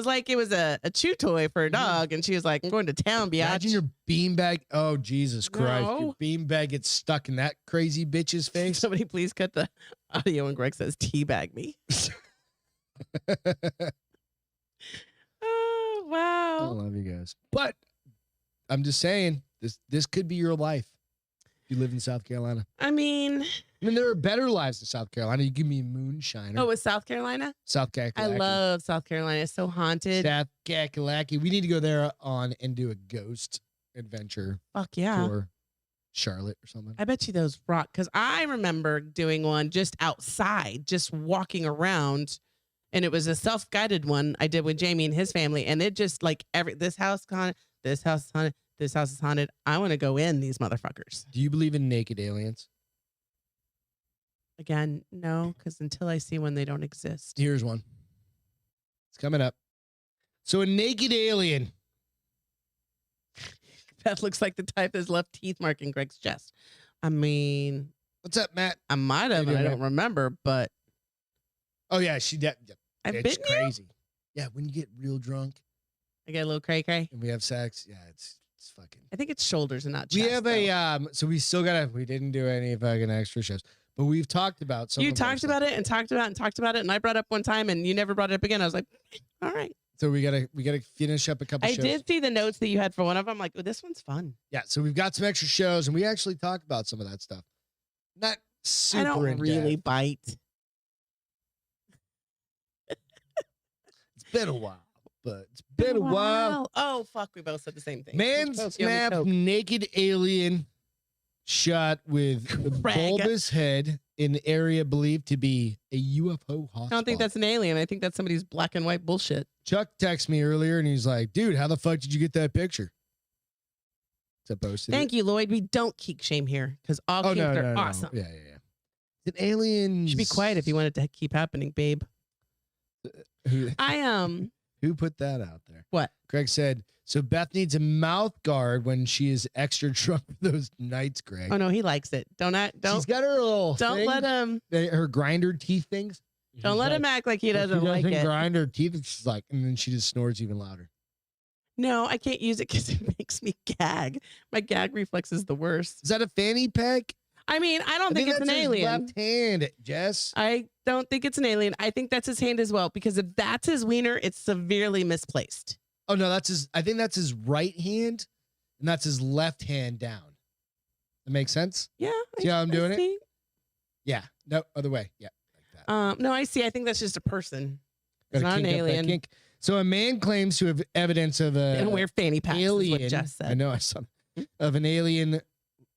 like it was a chew toy for a dog, and she was like, "I'm going to town, biatch." Imagine your beanbag. Oh Jesus Christ! No. Your beanbag gets stuck in that crazy bitch's face. Somebody please cut the audio when Greg says "teabag me." Oh wow! I love you guys, but I'm just saying this could be your life. If you live in South Carolina. I mean, there are better lives in South Carolina. You give me a moonshiner. Oh, with South Carolina? South Kakalaki. I love South Carolina. It's so haunted. South Kakalaki. We need to go there and do a ghost adventure. Fuck yeah. Or Charlotte or something. I bet you those rock. Because I remember doing one just outside, just walking around. And it was a self-guided one I did with Jamie and his family. And it just like this house is haunted. This house is haunted. This house is haunted. I want to go in these motherfuckers. Do you believe in naked aliens? Again, no, because until I see one, they don't exist. Here's one. It's coming up. So a naked alien. That looks like the type that's left teeth mark in Greg's chest. I mean. What's up, Matt? I might have, I don't remember, but. Oh, yeah, it's crazy. You? Yeah, when you get real drunk. I get a little cray-cray. And we have sex. Yeah, it's fucking. I think it's shoulders and not chest. We have so we still we didn't do any fucking extra shows, but we've talked about some. You talked about it and talked about it and talked about it, and I brought it up one time and you never brought it up again. I was like, all right. So we gotta finish up a couple shows. I did see the notes that you had for one of them. I'm like, oh, this one's fun. Yeah, so we've got some extra shows and we actually talked about some of that stuff. Not super. I don't really bite. It's been a while. But it's been a while. Oh, fuck. We both said the same thing. Man snapped naked alien shot with a bulbous head in the area believed to be a UFO hotspot. I don't think that's an alien. I think that's somebody's black and white bullshit. Chuck texted me earlier and he's like, dude, how the fuck did you get that picture? Thank you, Lloyd. We don't kink shame here because all kinks are awesome. Yeah. It's an alien. You should be quiet if you want it to keep happening, babe. Who put that out there? What? Greg said, so Beth needs a mouth guard when she is extra drunk for those nights, Greg. Oh, no, he likes it. Don't. She's got her little Don't let him. Her grinder teeth things. Don't let him act like he doesn't like it. Grind her teeth. She's like, and then she just snores even louder. No, I can't use it because it makes me gag. My gag reflex is the worst. Is that a fanny pack? I mean, I don't think it's an alien. Left hand, Jess. I don't think it's an alien. I think that's his hand as well, because if that's his wiener, it's severely misplaced. Oh no, I think that's his right hand, and that's his left hand down. That makes sense? Yeah. See how I'm doing it? Yeah. No, other way. Yeah. Like that. No, I see. I think that's just a person. It's not an alien. So a man claims to have evidence of a and wear fanny packs. Alien. Is what Jess said. I know I saw of an alien.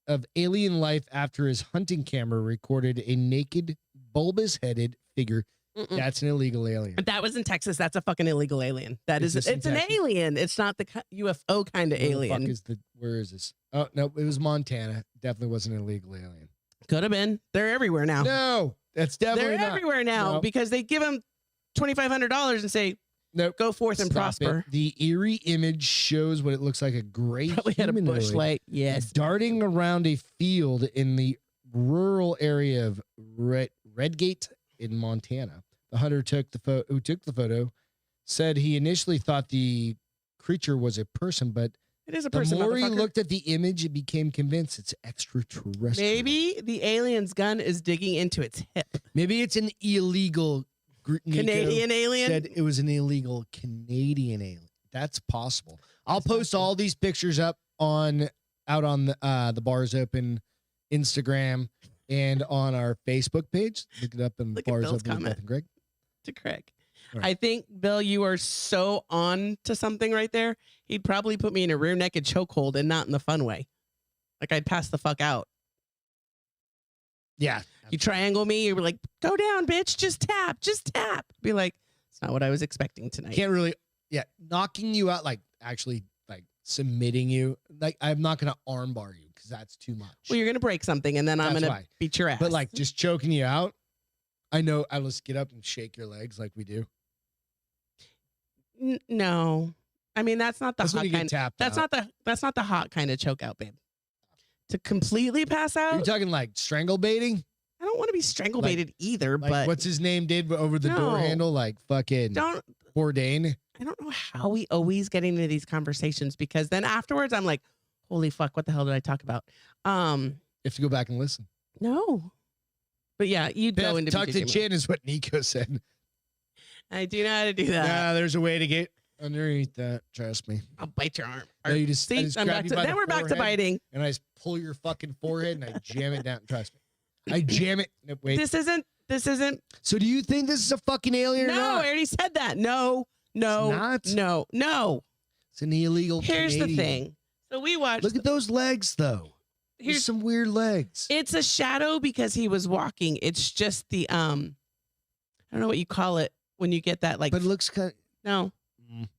Of alien life after his hunting camera recorded a naked, bulbous-headed figure. That's an illegal alien. That was in Texas. That's a fucking illegal alien. It's an alien. It's not the UFO kind of alien. Where is this? Oh, no, it was Montana. Definitely wasn't an illegal alien. Could have been. They're everywhere now. No, that's definitely They're everywhere now because they give them $2,500 and say, nope. Go forth and prosper. The eerie image shows what it looks like a gray probably had a bush light. Yes. Darting around a field in the rural area of Redgate in Montana. The hunter who took the photo said he initially thought the creature was a person, but It is a The person. more he motherfucker. looked at the image, it became convinced it's extraterrestrial. Maybe the alien's gun is digging into its hip. Maybe it's an illegal Canadian alien. Said it was an illegal Canadian alien. That's possible. I'll post all these pictures up out on the Bars Open Instagram and on our Facebook page. Look it up in Look at Bars Bill's Open with comment. Beth and Greg. To Craig. Right. I think, Bill, you are so on to something right there. He'd probably put me in a rear naked chokehold and not in the fun way. Like I'd pass the fuck out. Yeah. You triangle me, you were like, go down, bitch. Just tap. Be like, it's not what I was expecting tonight. Can't really, knocking you out, like actually like submitting you. Like I'm not going to armbar you because that's too much. Well, you're going to break something and then I'm That's going to why. beat your ass. But like just choking you out, I know I'll just get up and shake your legs like we do. No. I mean, that's not the That's when hot you get kind. tapped That's out. not the hot kind of choke out, babe. To completely pass You're out, talking like strangle baiting? I don't want to be strangle baited either, Like but what's his name did over the door No. handle? Like fucking don't Bourdain. I don't know how we always get into these conversations because then afterwards I'm like, holy fuck, what the hell did I talk about? You have to go back and listen. No. But yeah, you'd go Beth, into tuck the BJJ. chin is what Nico said. I do know how to do that. Yeah, there's a way to get underneath that. Trust me. I'll bite your arm. No, you just, I See, just I'm grab back you to, by then the we're back to forehead, biting. and I just pull your fucking forehead and I jam it down. Trust me. I jam it. No, wait. This isn't. So do you think this is a fucking alien or No, not? I already said that. No. It's not? No. It's an illegal Here's Canadian. the thing. So we watched. Look at those legs, though. There's Here's some weird legs. It's a shadow because he was walking. It's just the I don't know what you call it when you get that like. But it looks kind of... No. Mm.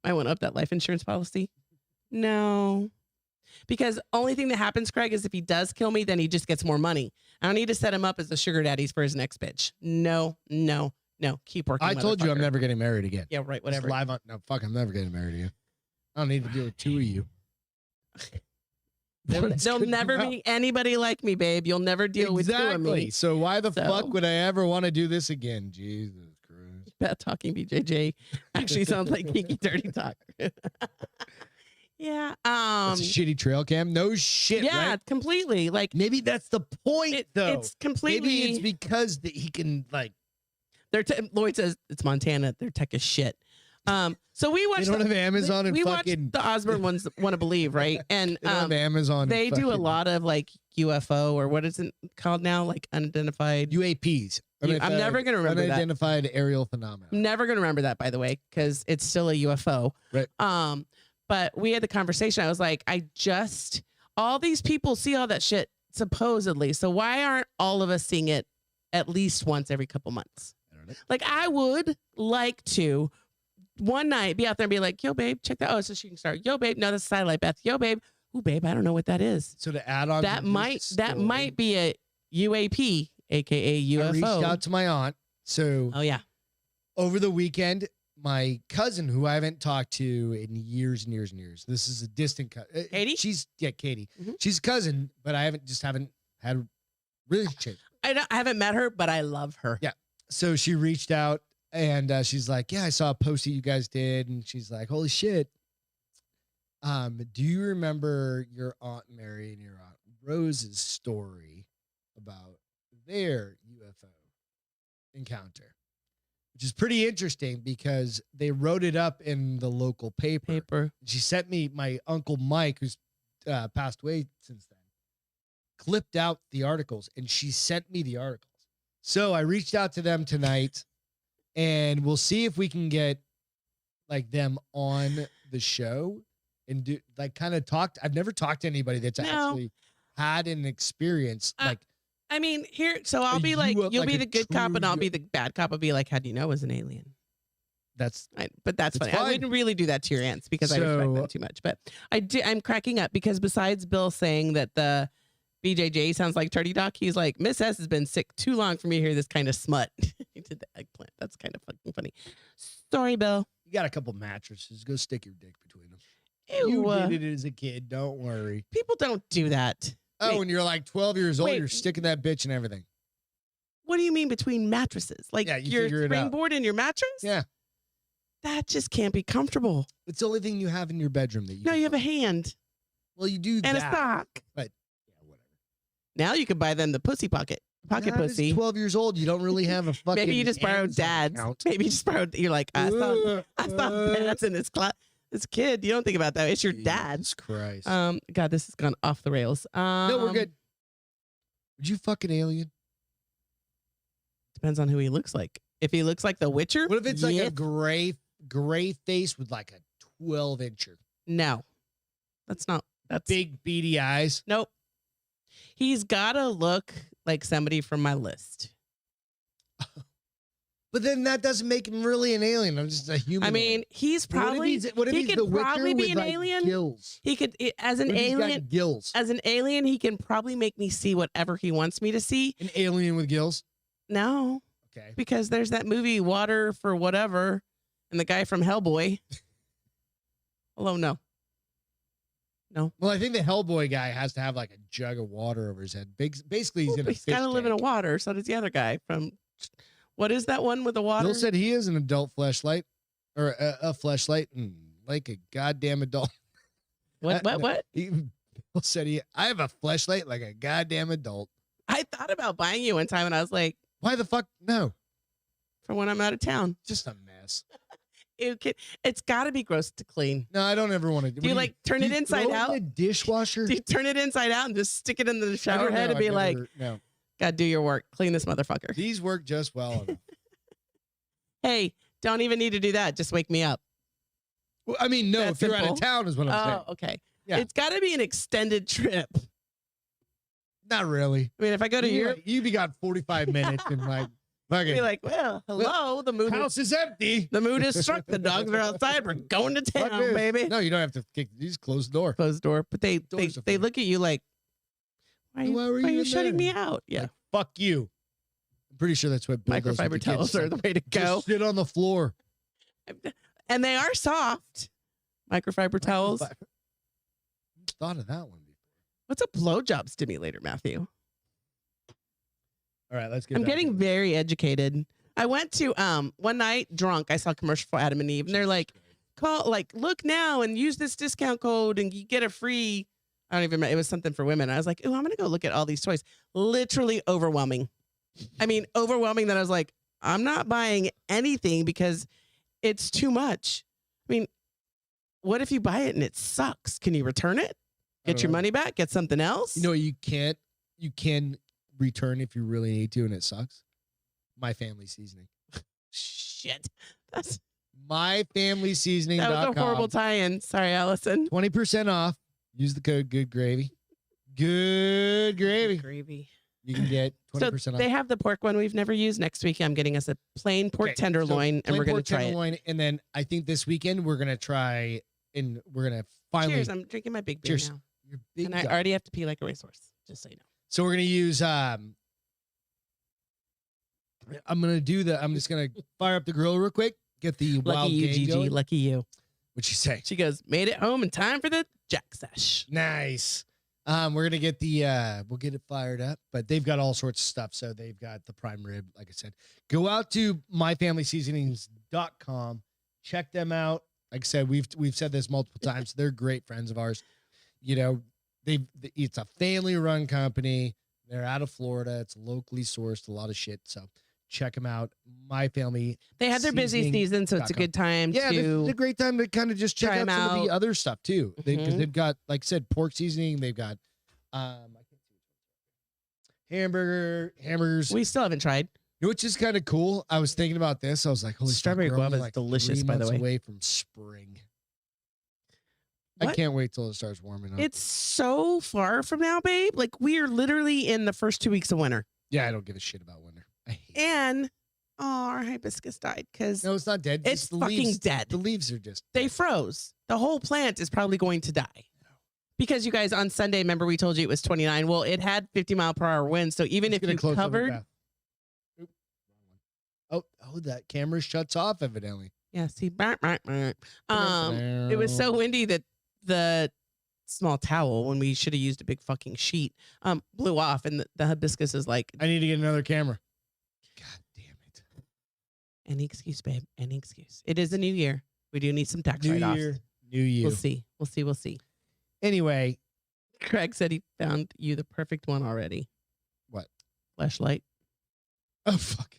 I want to up that life insurance policy. No. Because only thing that happens, Craig, is if he does kill me, then he just gets more money. I don't need to set him up as the sugar daddies for his next bitch. No. Keep working. I told you I'm motherfucker. never getting married again. Yeah, right. It's Whatever. live on... No, fuck, I'm never getting married again. I don't need to deal with two of you. There'll never be anybody like me, babe. You'll never deal with two of me. So why the So- fuck would I ever want to do this again? Jesus Christ. Beth talking BJJ actually sounds like geeky dirty talk. Yeah. It's a shitty trail cam. No shit, Yeah, right? completely. Like Maybe that's the point, though. it's completely. Maybe it's because that he can, like... Lloyd says it's Montana. Their tech is shit. So we They watched. don't have Amazon and we fucking... watched the Osborne ones. Want to believe, right? And They don't have Amazon. they and do a fucking lot of like UFO or what is it called now? Like unidentified. UAPs. I'm never gonna remember that. Unidentified aerial phenomena. I'm never gonna remember that, by the way, because it's still a UFO. Right. But we had the conversation. I was like, all these people see all that shit supposedly. So why aren't all of us seeing it at least once every couple months? I don't know. Like I would like to one night be out there and be like, yo, babe, check that. Oh, it's a shooting star. Yo, babe. No, that's a satellite, Beth. Yo, babe. Ooh, babe, I don't know what that is. So to add on, That to this might story, be a UAP, aka UFO. I reached out to my aunt. So Oh yeah. over the weekend, my cousin, who I haven't talked to in years and years and years. This is a distant cousin. Katie? Katie. Mhm. She's a cousin, but I haven't had a relationship. I haven't met her, but I love her. Yeah. So she reached out and she's like, yeah, I saw a post that you guys did. And she's like, holy shit. Do you remember your Aunt Mary and your Aunt Rose's story about their UFO encounter? Which is pretty interesting because they wrote it up in the local paper. She sent me my Uncle Mike, who's passed away since then, clipped out the articles, and she sent me the articles. So I reached out to them tonight, and we'll see if we can get like them on the show and do like kind of talk. I've never talked to anybody that's actually had an experience like. I mean, so I'll be like, you'll like be a the good cop true and I'll be the bad cop. I'll be like, how do you know it was an alien? But that's It's funny. I fine. wouldn't really do that to your aunts because I respect them too much. But I'm cracking up because besides Bill saying that the BJJ sounds like Turdy Doc, he's like, Miss S has been sick too long for me to hear this kind of smut. He did the eggplant. That's kind of fucking funny. Sorry, Bill. You got a couple mattresses. Go stick your dick between them. Ew. You did it as a kid. Don't worry. People don't do that. Oh, Wait. when you're like 12 years old, Wait. you're sticking that bitch and everything. What do you mean between mattresses? Like Yeah, you your figure it out. springboard and your mattress? Yeah. That just can't be comfortable. It's the only thing you have in your bedroom that you. No, you have a hand. Well, you do and that, a sock. but yeah, whatever. Now you could buy them the pussy pocket pussy. 12 years old. You don't really have a fucking. Maybe you just borrowed dad's. Account. Maybe you just borrowed. You're like, I saw dad's in his class. This kid, you don't think about that. It's your dad's. Jesus Christ. God, this has gone off the rails. No, we're good. Would you fucking alien? Depends on who he looks like. If he looks like the Witcher. What if it's like a gray face with like a 12-incher? No, that's big beady eyes. Nope. He's gotta look like somebody from my list. But then that doesn't make him really an alien. I'm just a human. I mean, he's probably. What if he he's could the Witcher probably be with, an like, alien. Gills? He could, as an alien. Gills. As an alien, he can probably make me see whatever he wants me to see. An alien with gills? No. Okay. Because there's that movie Water for Whatever, and the guy from Hellboy. Hello, no. Well, I think the Hellboy guy has to have like a jug of water over his head. Basically, he's in a fish got to live in a tank. water. So does the other guy from. What is that one with the water? Bill said he is an adult fleshlight, or a fleshlight, like a goddamn adult. What? Bill said I have a fleshlight like a goddamn adult. I thought about buying you one time, and I was like, why the fuck no? For when I'm out of town. Just a mess. It's got to be gross to clean. No, I don't ever want to. Do you like turn it inside out? The dishwasher. Do you turn it inside out and just stick it in the shower head and be like, no. God, do your work. Clean this motherfucker. These work just well enough. Hey, don't even need to do that. Just wake me up. Well, I mean, no, That's if you're out simple. of town is what I'm saying. Oh, okay. Yeah. It's got to be an extended trip. Not really. I mean, if I go to Europe, you be got 45 minutes and like, fucking. be like, well, hello, the mood house is empty. The mood is struck. The dogs are outside. We're going to town, baby. No, you don't have to kick. You just close the door. Close the door. But they look at you like, why are you shutting me out? Yeah. Like, fuck you. I'm pretty sure that's what Bill does with Microfiber the kids. towels are the way to go. Just sit on the floor. And they are soft. Microfiber towels. Thought of that one before. What's a blowjob stimulator, Matthew? All right, let's get. I'm getting very educated. I went to one night drunk. I saw a commercial for Adam and Eve, and they're like, look now and use this discount code and you get a free. I don't even remember. It was something for women. I was like, ooh, I'm gonna go look at all these toys. Literally overwhelming. I mean, overwhelming that I was like, I'm not buying anything because it's too much. I mean, what if you buy it and it sucks? Can you return it? Get your money back? Get something else? You know, you can return if you really need to and it sucks. My Family Seasoning. Shit. That's myfamilyseasoning.com. That was a horrible tie-in. Sorry, Allison. 20% off. Use the code Good Gravy. Good Gravy. Gravy. You can get 20% off. They have the pork one we've never used. Next week, I'm getting us a plain pork tenderloin, and we're going to try it. And then I think this weekend we're going to try, and we're going to finally. Cheers! I'm drinking my big beer now. Your big and I already have to pee like a racehorse, just so you know. So we're going to use. I'm just going to fire up the grill real quick. Get the lucky wild you, game Gigi. going. Lucky you. What'd she say? She goes, made it home in time for the Jack Sesh. Nice. We're gonna get we'll get it fired up, but they've got all sorts of stuff. So they've got the prime rib, like I said. Go out to myfamilyseasonings.com. Check them out. Like I said, we've said this multiple times. They're great friends of ours. You know, it's a family-run company. They're out of Florida. It's locally sourced, a lot of shit. So check them out. My Family. They had their busy season, so it's a good time this is a great time to kind of just check out some of the other stuff too. Because they've got, like I said, pork seasoning. They've got hamburgers. We still haven't tried. Which is kind of cool. I was thinking about this. I was like, holy strawberry fuck, guava is like delicious, 3 by the months way. away from spring. What? I can't wait till it starts warming up. It's so far from now, babe. Like, we are literally in the first 2 weeks of winter. Yeah, I don't give a shit about winter. I hate it. And our hibiscus died because No, it's not dead. it's the fucking leaves, dead. The leaves are just They dead. froze. The whole plant is probably going to die. Because you guys on Sunday, remember we told you it was 29. Well, it had 50-mile-per-hour winds. So even if you covered. Oh, that camera shuts off evidently. Yeah, see. It was so windy that the small towel, when we should have used a big fucking sheet, blew off. And the hibiscus is like. I need to get another camera. God damn it. Any excuse, babe. Any excuse. It is a new year. We do need some tax New write-offs. year, new you. We'll see. Anyway, Craig said he found you the perfect one already. what? Fleshlight. Oh, fuck.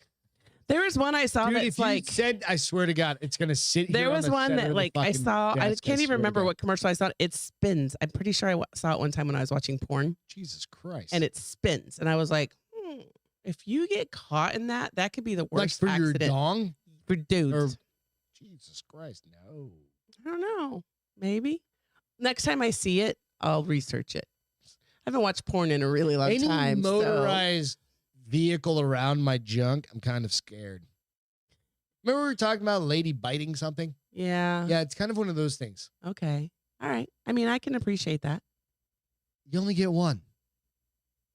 There was one I saw Dude, that's if you like, said, I swear to God, it's going to sit there here was on the one center that of the like I fucking saw, I desk, can't swear even to remember God. what commercial I saw. It spins. I'm pretty sure I saw it one time when I was watching porn, Jesus Christ. and it spins. And I was like, if you get caught in that, that could be the like worst for accident. your dong? For dudes. Or, Jesus Christ, no. I don't know. Maybe. Next time I see it, I'll research it. I haven't watched porn in a really long Any time. motorized vehicle around my junk, I'm kind of scared. Remember we were talking about a lady biting something? Yeah. Yeah, it's kind of one of those things. Okay. All right. I mean, I can appreciate that. You only get one.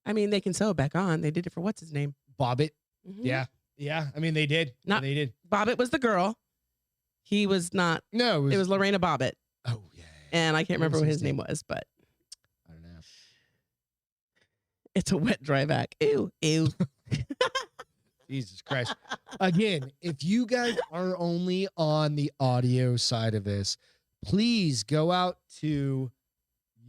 I mean, they can sew it back on. They did it for what's his name? Bobbit. Mhm. Yeah. Yeah. I mean, they did. Not- they did. Bobbitt was the girl. He was not. No, It was Lorena Bobbitt. Oh, yeah. And I can't What remember was what his his name was, but I don't know. it's a wet dry vac. Ew. Ew. Jesus Christ. Again, if you guys are only on the audio side of this, please go out to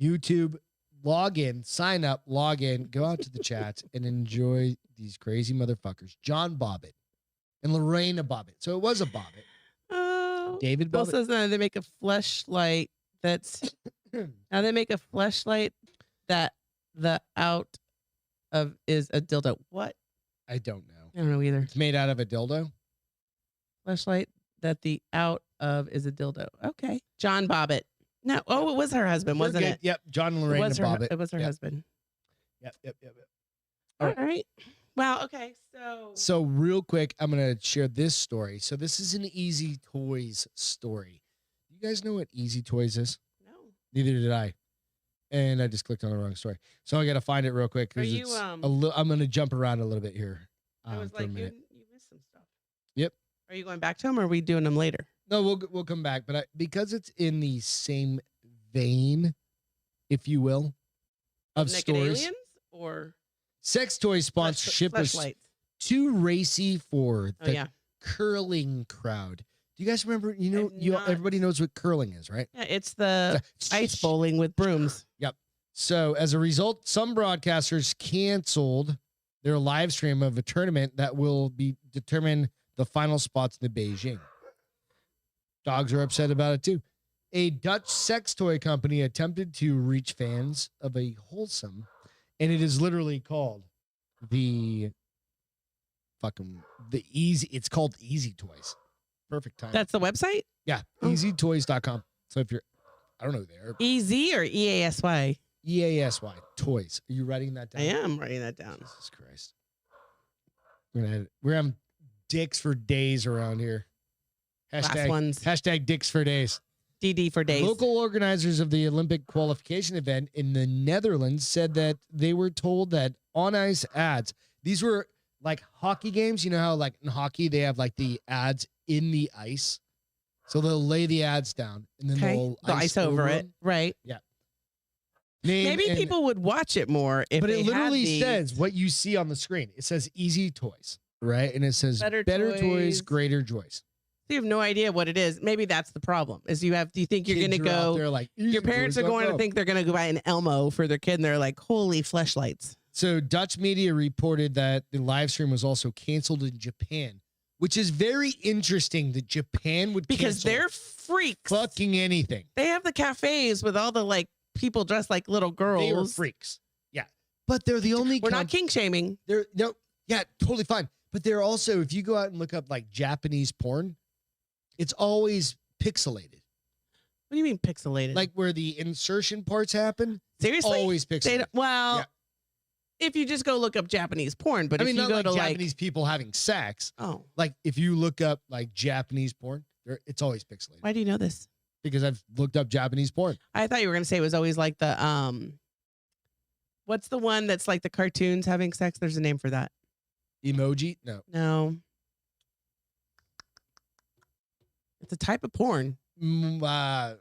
YouTube, log in, sign up, log in, go out to the chats and enjoy these crazy motherfuckers. John Bobbitt and Lorena Bobbitt. So it was a Bobbitt. Oh. David Bill Bobbitt. says that they make a fleshlight that's. Now they make a fleshlight that the out of is a dildo. What? I don't know. I don't know either. It's made out of a dildo. Fleshlight that the out of is a dildo. Okay. John Bobbitt. No. Oh, it was her husband, We're wasn't good. it? Yep. John and It Lorena was her. Bobbitt. It was her Yep. husband. Yep. All All right. Wow. Okay. So. So real quick, I'm going to share this story. So this is an Easy Toys story. You guys know what Easy Toys is? No. Neither did I. And I just clicked on the wrong story. So I got to find it real quick. Are 'Cause you, it's I'm going to jump around a little bit here. I was For a like, minute. you missed some stuff. Yep. Are you going back to them, or are we doing them later? No, we'll come back. But because it's in the same vein, if you will, of Naked stories. aliens or Sex toy sponsorship was fleshlights? too racy for Oh the yeah. curling crowd. Do you guys remember? I've not. Everybody knows what curling is, right? Yeah. It's the ice bowling with brooms. Yep. So as a result, some broadcasters canceled their live stream of a tournament that will be determine the final spots in the Beijing. Dogs are upset about it too. A Dutch sex toy company attempted to reach fans of a wholesome, and it is literally called it's called Easy Toys. Perfect time. That's the website. Yeah, Oh. easytoys.com. So if you're, I don't know there, EZ or EASY? EASY toys. Are you writing that down? I am writing that down. Jesus Christ. We're having dicks for days around here. Last ones. Hashtag dicks for days. DD for days. Local organizers of the Olympic qualification event in the Netherlands said that they were told that on ice ads, these were like hockey games. You know how like in hockey, they have like the ads in the ice. So they'll lay the ads down and then Okay. they'll The ice over it. them. Right. Name Maybe and- people would watch it more if but they it had literally these. says what you see on the screen. It says Easy Toys, right? And it says Better better toys, toys. greater joys. You have no idea what it is. Maybe that's the problem. Is do you think you're Kids going to are out go? there like, Your parents are going to easytoys.com. think they're going to go buy an Elmo for their kid, and they're like, "Holy fleshlights!" So Dutch media reported that the live stream was also canceled in Japan, which is very interesting that Japan would Because cancel they're freaks. fucking anything. They have the cafes with all the like people dressed like little girls. They were freaks. Yeah. But they're the only We're not king shaming. they're no, yeah, totally fine. But they're also, if you go out and look up like Japanese porn, it's always pixelated. What do you mean pixelated? Like where the insertion parts happen, seriously? always They pixelated. don't, well, Yeah. if you just go look up Japanese porn, but I if mean, you not go like to Japanese people having sex. oh, Like if you look up like Japanese porn, it's always pixelated. why do you know this? Because I've looked up Japanese porn. I thought you were going to say it was always like the what's the one that's like the cartoons having sex? There's a name for that. Emoji? No. No. It's a type of porn. Manga?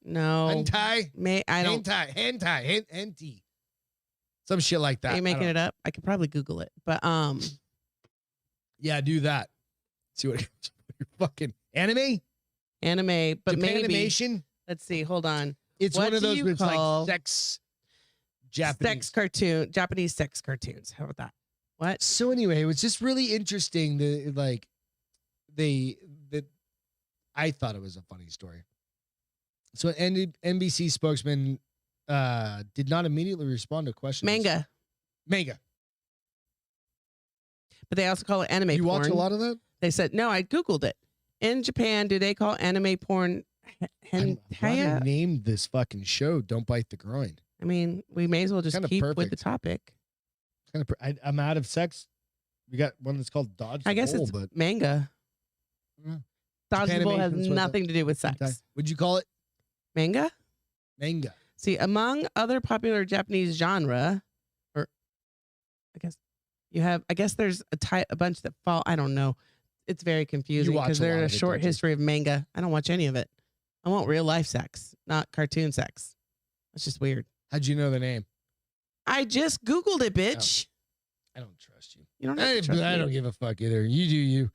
No. Hentai? I don't. Hentai. Some shit like that. Are you making it up? I could probably Google it. But Yeah, do that. See what fucking anime, but maybe. Japanimation. Let's see. Hold on. It's What one of do those you where it's like call sex, Japanese sex cartoons. How about that? What? So anyway, it was just really interesting. I thought it was a funny story. So an NBC spokesman did not immediately respond to questions. Manga. But they also call it anime You porn. watch a lot of that? They said, no, I Googled it. In Japan, do they call anime porn I'm hentai? gonna name this fucking show "Don't Bite the Groin." I mean, we may as well just Kinda keep with the perfect. topic. I'm out of sex. We got one that's called Dodge. I the guess Bull, it's but manga. Yeah. Dodge the Bull has Japanimation, so nothing to do with sex. Would you call it Manga? manga? See, among other popular Japanese genre, or I guess there's a bunch that fall. I don't know. It's very confusing watch because a lot there's of a it, short don't you? history of manga. I don't watch any of it. I want real life sex, not cartoon sex. That's just weird. How'd you know the name? I just Googled it, bitch. I don't trust you. You don't have to trust I me. don't give a fuck either. You do you.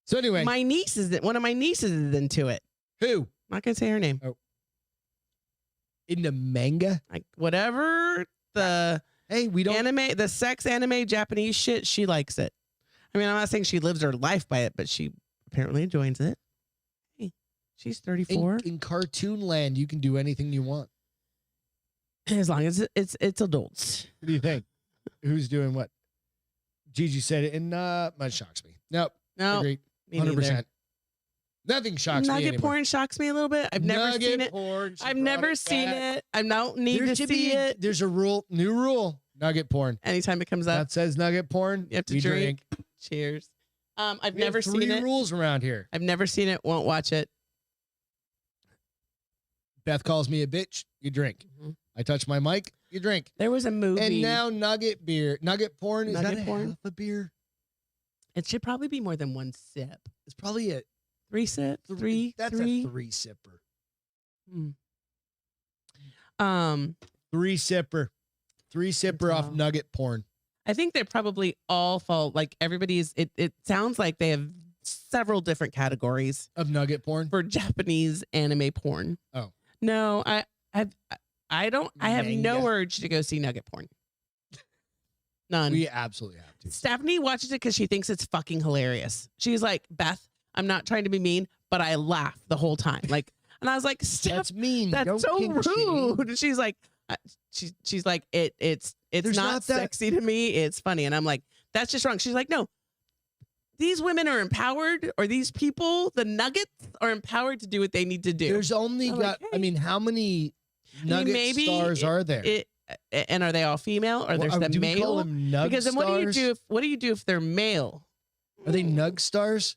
So anyway, One of my nieces is into it. who I'm not gonna say her name. into manga? Like whatever the Hey, we don't. the sex anime Japanese shit, she likes it. I mean, I'm not saying she lives her life by it, but she apparently enjoys it. Hey, she's 34. In cartoon land, you can do anything you want. As long as it's adults. What do you think? Who's doing what? Gigi said it, and that shocks me. Nope. No, Agreed. me 100%. neither. Nothing shocks me Nugget anymore. porn shocks me a little bit. I've never Nugget seen it. porn. She I've brought never it seen back. it. I don't need There to should see be- it. There's a new rule. Nugget porn. Anytime it comes up, That says nugget porn. you have to we drink. Cheers. I've We have never seen it. rules around here. I've never seen it. Won't watch it. Beth calls me a bitch. You drink. Mhm. I touch my mic. You drink. There was a movie. And now nugget porn. Is Nugget that porn? half a beer? It should probably be more than one sip. It's probably a 3 sip. Three. That's three. a 3-sipper. Mm. 3-sipper. 3-sipper off wow. nugget porn. I think they probably all fall like everybody's. It sounds like they have several different categories Of nugget porn. for Japanese anime porn. Oh. No, I don't. I have no Manga. urge to go see nugget porn. None. We absolutely have to. Stephanie watches it because she thinks it's fucking hilarious. She's like, Beth, I'm not trying to be mean, but I laugh the whole time. Like, and I was like, Steph, That's mean. that's Don't so kink shame. rude. And she's like, she's like, it's There's not not that- sexy to me. It's funny. And I'm like, that's just wrong. She's like, no, these women are empowered, or these people, the nuggets are empowered to do what they need to do. There's only I'm got. like, I mean, how many nugget maybe stars are there? And are they all female, or there's the do we call male? them nug Because then what do you stars? do? What do you do if they're male? Are they nug stars?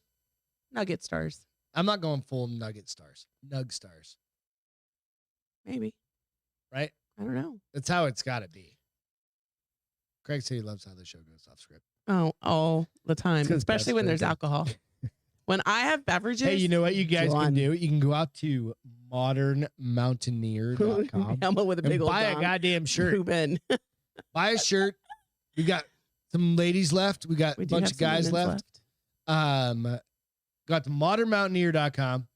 Nugget stars? I'm not going full nugget stars. Nug stars, Maybe. right? I don't know. That's how it's got to be. Craig said he loves how the show goes off script. Oh, all the time, 'cause especially Beth's when there's birthday. alcohol. When I have beverages, Hey, you know what you guys John. can do? You can go out to modernmountaineer.com Helmet with a big and old buy a dong. goddamn shirt. Ruben. Buy a shirt. We got some ladies left. We got We a do bunch have of some guys women's left. Got to modernmountaineer.com.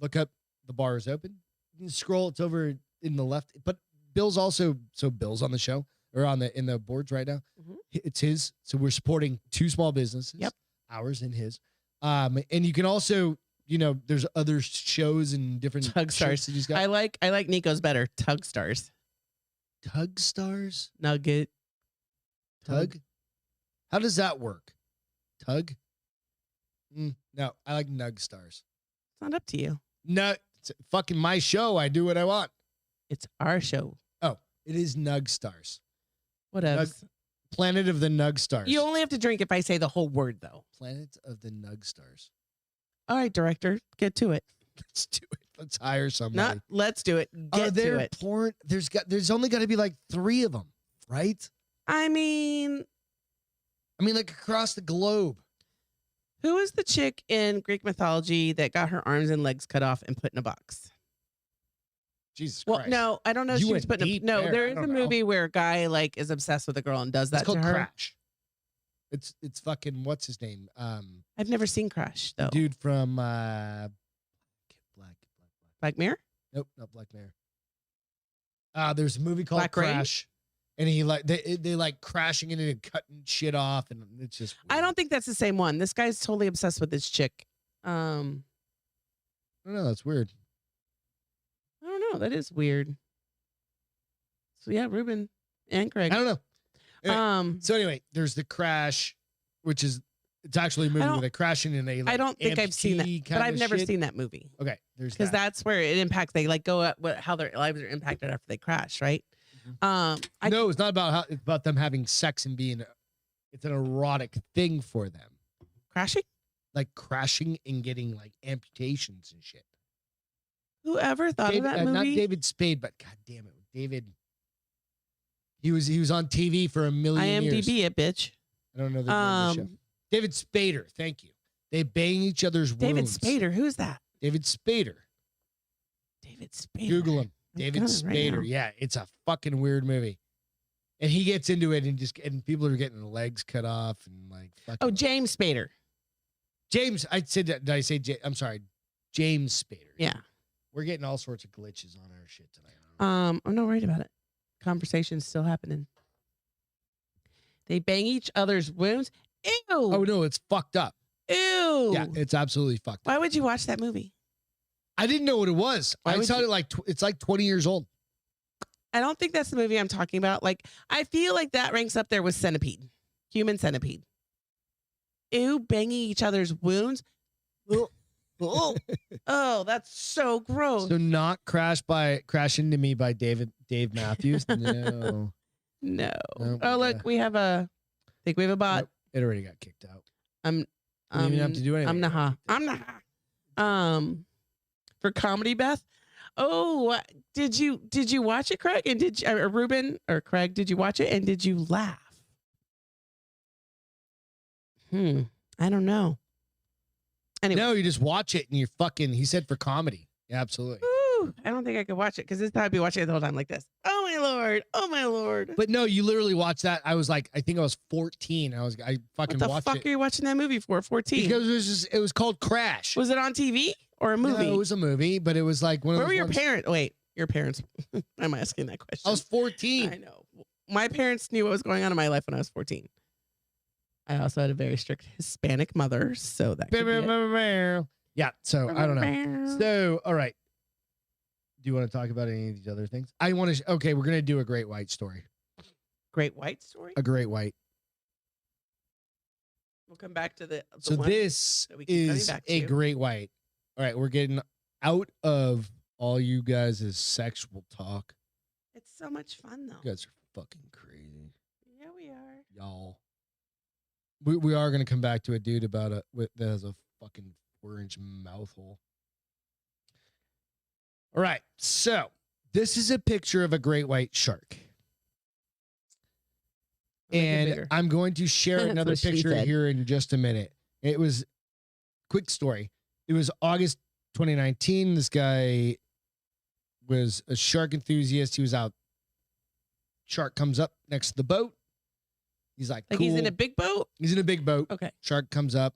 Look up the bar is open. You can scroll, it's over in the left. But Bill's also Bill's on the show or in the boards right now. Mhm. It's his. So we're supporting two small businesses. Yep. Ours and his. And you can also, there's other shows and different Tug shirts stars. that he's got. I like Nico's better. Tug stars. Tug stars? Nugget. Tug? How does that work? Tug? No, I like Nug stars. It's not up to you. No, it's fucking my show. I do what I want. It's our show. Oh, it is Nug stars. Whatever. Planet of the Nug stars. You only have to drink if I say the whole word, though. Planet of the Nug stars. All right, director, get to it. Let's do it. Let's hire somebody. Not let's do it. Are Get there to it. porn? There's only got to be like 3 of them, right? I mean, Like across the globe. who is the chick in Greek mythology that got her arms and legs cut off and put in a box? Jesus Well, Christ. no, I don't know. If You she was went put in a, deep no. there. There I is a don't know. movie where a guy is obsessed with a girl and does It's that called to her. Crash. It's fucking what's his name? I've never seen Crash though. Dude from Black Mirror? Nope, not Black Mirror. There's a movie called Black Rain? Crash, and he like they like crashing into it and cutting shit off, and it's just. I weird. don't think that's the same one. This guy's totally obsessed with this chick. I don't know. That's weird. I don't know. That is weird. So yeah, Ruben and Greg. I don't know. Anyway, So anyway, there's the Crash, which is it's actually a movie where they crash into a. Like, I don't think I've seen that, but I've never shit. seen that movie. Okay, there's because that. that's where it impacts. They like go at how their lives are impacted after they crash, right? Mm-hmm. No, it's not about how. It's about them having sex and being. It's an erotic thing for them. Crashing, like crashing and getting like amputations and shit. Whoever thought of that movie? Not David Spade, but God damn it, David. He was on TV for a million years. IMDb it, bitch. I don't know the name of the show. David Spader, thank you. They bang each other's David wounds. Spader, who's that? David Spader. David Spader. Google him. David Spader. Right, yeah, it's a fucking weird movie. And he gets into it and people are getting legs cut off and like fucking. Oh, James Spader. James, I said that. Did I say I'm sorry, James Spader. Yeah. We're getting all sorts of glitches on our shit tonight. I'm not worried about it. Conversation's still happening. They bang each other's wounds. Ew. Oh no, it's fucked up. Ew. Yeah, it's absolutely fucked up. Why would you watch that movie? I didn't know what it was. Why I saw it like it's like 20 years old. I don't think that's the movie I'm talking about. Like, I feel like that ranks up there with Centipede, Human Centipede. Ew, banging each other's wounds. Oh, that's so gross. So not Crash Into Me by Dave Matthews. No. No. Nope, Oh, look, yeah. we have a. I think we have a bot. Nope, it already got kicked out. I'm. You don't even have to do anything. I'm Naha. For comedy, Beth. Oh, did you watch it, Craig? And did you, Ruben or Craig? Did you watch it and did you laugh? I don't know. Anyway. No, you just watch it and you're fucking. He said for comedy. Yeah, absolutely. Ooh, I don't think I could watch it because this time I'd be watching it the whole time like this. Oh my lord! Oh my lord! But no, you literally watched that. I was like, I think I was 14. I fucking What the watched fuck it. are you watching that movie for? 14? Because it was called Crash. Was it on TV or a movie? No, it was a movie, but it was like one of Where those were your ones- parents? Wait, your parents. I'm asking that question. I was 14. I know. My parents knew what was going on in my life when I was 14. I also had a very strict Hispanic mother, so that could be it. Yeah, so I don't know. So, all right. Do you want to talk about any of these other things? I want to. Okay, we're gonna do a Great White story. Great White story. A Great White. We'll come back to the So one this that we keep coming is back a to. Great White. All right, we're getting out of all you guys' sexual talk. It's so much fun though. You guys are fucking crazy, Yeah, we are. y'all. We are gonna come back to a dude about that has a fucking 4-inch mouth hole. All right, so this is a picture of a great white shark. Make it And bigger. I'm going to share That's another what she picture said. here in just a minute. It was quick story. It was August 2019. This guy was a shark enthusiast. He was out. Shark comes up next to the boat. He's like, Like cool. he's in a big boat. He's in a big boat. Okay. Shark comes up.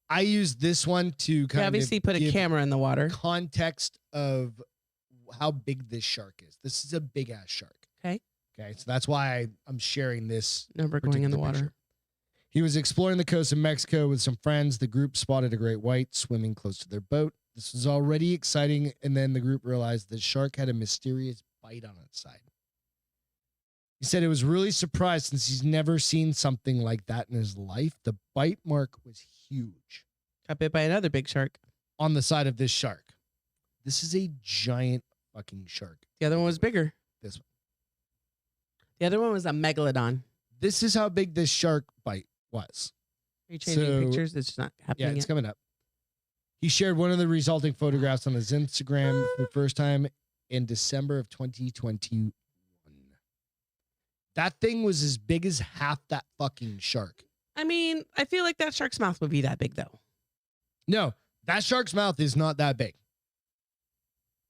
I used this one to You kind obviously of put a give camera in the water. context of how big this shark is. This is a big ass shark. Okay. Okay. So that's why I'm sharing this. No, we're going in the particular water. picture. He was exploring the coast of Mexico with some friends. The group spotted a great white swimming close to their boat. This was already exciting, and then the group realized the shark had a mysterious bite on its side. He said it was really surprised since he's never seen something like that in his life. The bite mark was huge Got bit by another big shark. on the side of this shark. This is a giant fucking shark. The other one was bigger. This one. The other one was a megalodon. This is how big this shark bite was. Are you changing So- pictures? It's not Yeah, happening it's yet. coming up. He shared one of the resulting photographs on his Instagram for the first time in December of 2021. That thing was as big as half that fucking shark. I mean, I feel like that shark's mouth would be that big though. No, that shark's mouth is not that big.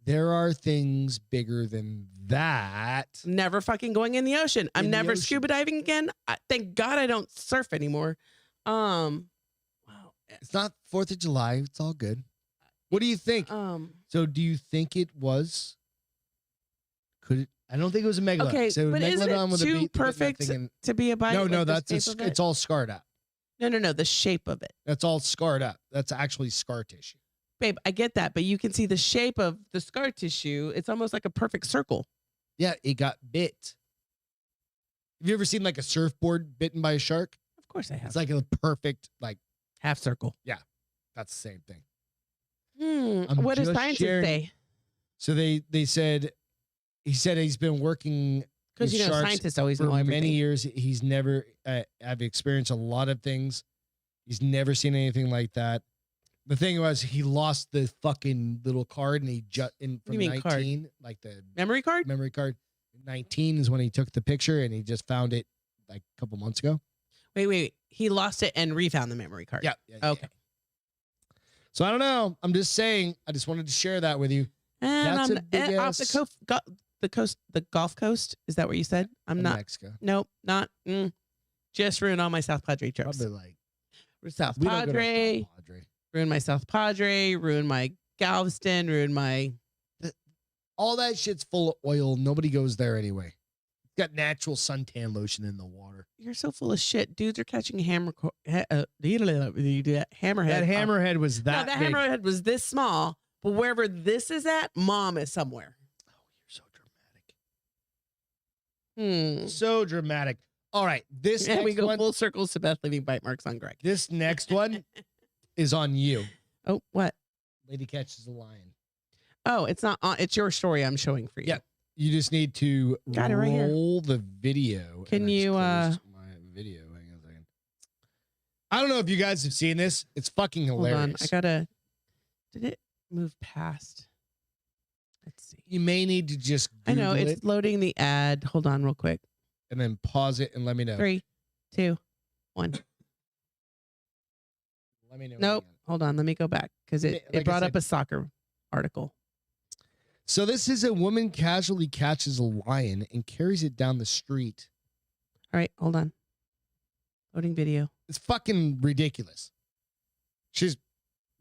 There are things bigger than that. Never fucking going in the ocean. I'm In the never ocean. scuba diving again. Thank God I don't surf anymore. Wow. It's not 4th of July. It's all good. What do you think? So do you think it was? Could it? I don't think it was a megalodon. Okay, So but isn't megalodon it with a too beak- perfect thing in- to be a bite? No, like no, the that's shape of it? it's all scarred up. No, the shape of it. That's all scarred up. That's actually scar tissue. Babe, I get that, but you can see the shape of the scar tissue. It's almost like a perfect circle. Yeah, it got bit. Have you ever seen like a surfboard bitten by a shark? Of course I have. It's like a perfect, like, half circle. that's the same thing. I'm What do just scientists sharing- say? So they said, he said he's been working Because with you know sharks scientists always for know everything. many years. He's never, I've experienced a lot of things. He's never seen anything like that. The thing was, he lost the fucking little card, and he just do from you mean 19, like the Memory card? memory card. 19 is when he took the picture, and he just found it like a couple months ago. Wait. He lost it and refound the memory card. Yeah. Okay. So I don't know. I'm just saying. I just wanted to share that with you. And That's I'm a big off ass- the Gulf Coast. Is that what you said? I'm In not. Mexico. Nope, not. Just ruined all my South Padre trips. Probably like South we don't go to Padre. South Padre. Ruined my South Padre. Ruined my Galveston. Ruined my. All that shit's full of oil. Nobody goes there anyway. It's got natural suntan lotion in the water. You're so full of shit. Dudes are catching hammerhead. That hammerhead was that No, the big. hammerhead was this small, but wherever this is at, mom is somewhere. Oh, you're so dramatic. Hmm. So dramatic. All right, this And we next go one. full circles to Beth leaving bite marks on Greg. This next one is on you. Oh, what? Lady catches a lion. Oh, it's not on. It's your story I'm showing for you. Yeah. You just need to Got it right here. roll the video. Can And I just you, closed my video? Hang on a second. I don't know if you guys have seen this. It's fucking Hold hilarious. on. I gotta. Did it move past? Let's see. You may need to just I know Google it's it loading the ad. Hold on, real quick. and then pause it and let me know. 3, 2, 1. Let me know. when Nope. you got it. Hold on. Let me go back because Like it I brought up said- a soccer article. So this is a woman casually catches a lion and carries it down the street. All right, hold on. Loading video. It's fucking ridiculous. She's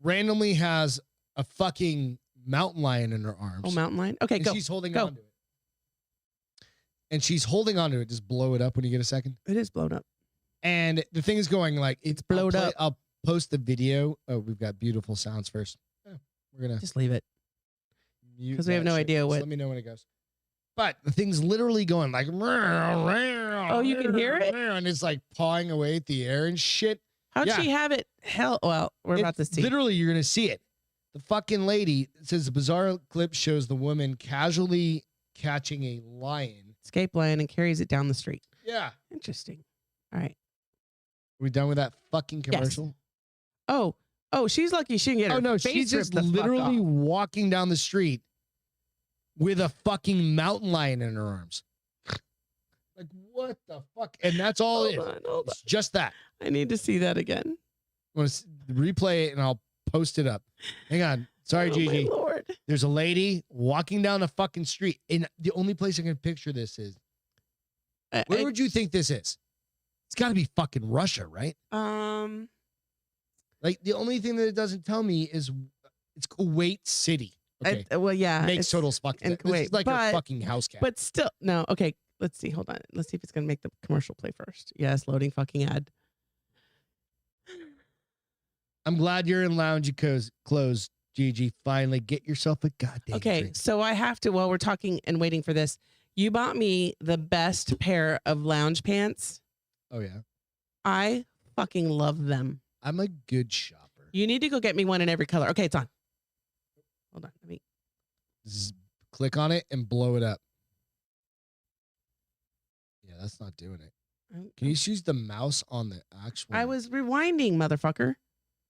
randomly has a fucking mountain lion in her arms. Oh, mountain lion. Okay, and go. she's holding Go. on to it. And she's holding on to it. Just blow it up when you get a second. It is blown up. And the thing is going like it's blowed up. I'll post the video. Oh, we've got beautiful sounds first. Oh, we're gonna Just leave it. mute 'Cause we have that no shit. idea Just what- Let me know when it goes. But the thing's literally going like. Oh, you can hear it? and it's like pawing away at the air and shit. How'd Yeah. she have it? Hell, well, we're about to It's see. Literally, you're gonna see it. The fucking lady, it says the bizarre clip shows the woman casually catching a lion. Escape lion and carries it down the street. Yeah. Interesting. All right. We done with that fucking Yes. commercial? Oh, she's lucky she didn't get her Oh no, face she's just ripped the fuck literally off. walking down the street with a fucking mountain lion in her arms. Like what the fuck? And that's all it is. Hold on. It's just that. I need to see that again. I want to replay it and I'll post it up. Hang on. Sorry, Oh, Gigi. my Lord. There's a lady walking down a fucking street. And the only place I can picture this is where would you think this is? It's got to be fucking Russia, right? Like the only thing that it doesn't tell me is it's Kuwait City. Okay. Well, yeah. Makes it's- total fucking in sense. This is Kuwait, like a but- fucking house cat. But still, no. Okay, let's see. Hold on. Let's see if it's going to make the commercial play first. Yes, loading fucking ad. I'm glad you're in lounge clothes, Gigi. Finally, get yourself a goddamn Okay, drink. so I have to, while we're talking and waiting for this, you bought me the best pair of lounge pants. Oh yeah, I fucking love them. I'm a good shopper. You need to go get me one in every color. Okay, it's on. Hold on. Let me. Click on it and blow it up. Yeah, that's not doing it. Can you use the mouse on the actual? I was rewinding, motherfucker.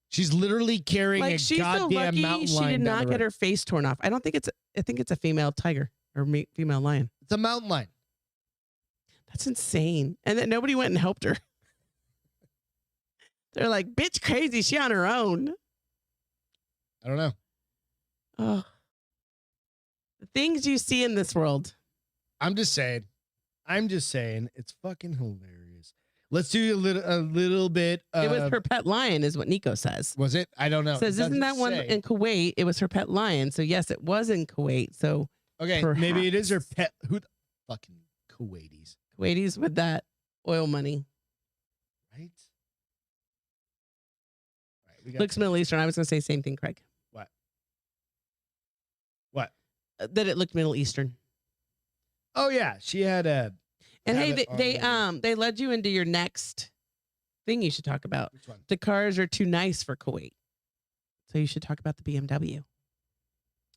She's literally carrying Like a she's so goddamn lucky mountain she lion did down not the get road. her face torn off. I don't think it's. I think it's a female tiger or female lion. It's a mountain lion. That's insane. And that nobody went and helped her. They're like, bitch, crazy. She on her own. I don't know. Oh, The things you see in this world. I'm just saying. It's fucking hilarious. Let's do a little bit. It was her pet lion, is what Nico says. Was it? I don't know. Says, isn't that one in Kuwait? It was her pet lion. So yes, it was in Kuwait. So okay, perhaps. Maybe it is her pet. Who the fucking Kuwaitis? Kuwaitis with that oil money. Right. We got Looks Middle Eastern. I was going to say same thing, Craig. What? That it looked Middle Eastern. Oh yeah, she had a. And hey, they led you into your next thing you should talk about. Which one? The cars are too nice for Kuwait. So you should talk about the BMW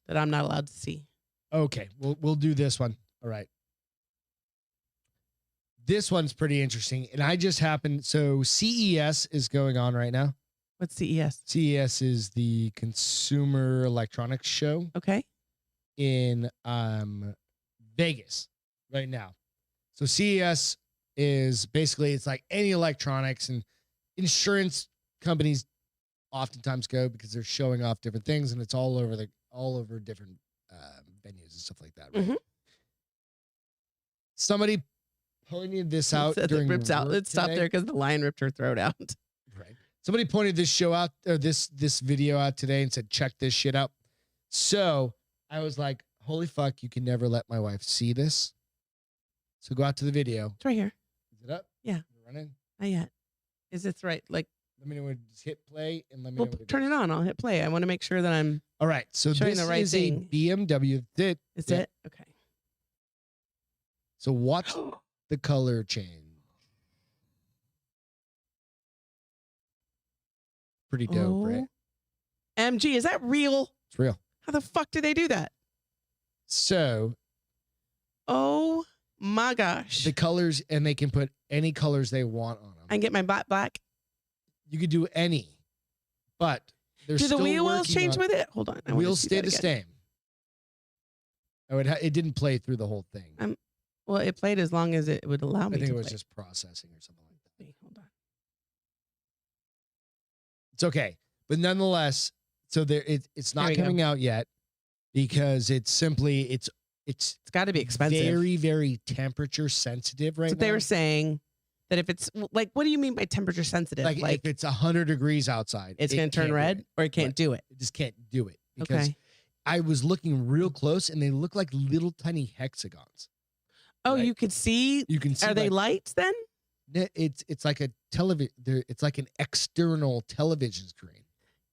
that I'm not allowed to see. Okay, we'll do this one. All right. This one's pretty interesting. And I just happened, so CES is going on right now. What's CES? CES is the Consumer Electronics Show Okay. in Vegas right now. So CES is basically, it's like any electronics, and insurance companies oftentimes go because they're showing off different things, and it's all over different venues and stuff like that. Right? Mhm. Somebody pointed this out during rips out. work Let's stop today. there because the lion ripped her throat out. Right. Somebody pointed this show out, or this video out today, and said, check this shit out. So I was like, holy fuck, you can never let my wife see this. So go out to the video. It's right here. Is it up? Yeah. You're running? Not yet. Is it right? Like, Let me know when, just hit play and let me well, know when turn it on. I'll hit play. I want to make sure that I'm. All right. So showing this the right is thing. a BMW. Is it? Okay. So watch the color change. Pretty dope, right? MG, is that real? It's real. How the fuck do they do that? So Oh my gosh. the colors, and they can put any colors they want on them. I can get my black. You could do any, but they're Do the still wheel wells working change on- with it? Hold on. I wanna Wheels see stay that the again. same. It didn't play through the whole thing. Well, it played as long as it would allow me I think to it was play. just processing or something like that. Wait, hold on. It's okay, but nonetheless, so it's not we go. coming out yet because it's It's got to be expensive. very, very temperature sensitive right So now. they were saying that if it's like, what do you mean by temperature sensitive? like if it's 100 degrees outside, it's it going to turn can't do red it. or it can't Right. do it. It just can't do it because Okay. I was looking real close and they look like little tiny hexagons. Oh, right. you could see. You can see. Are they lights then? It's like a television. It's like an external television screen.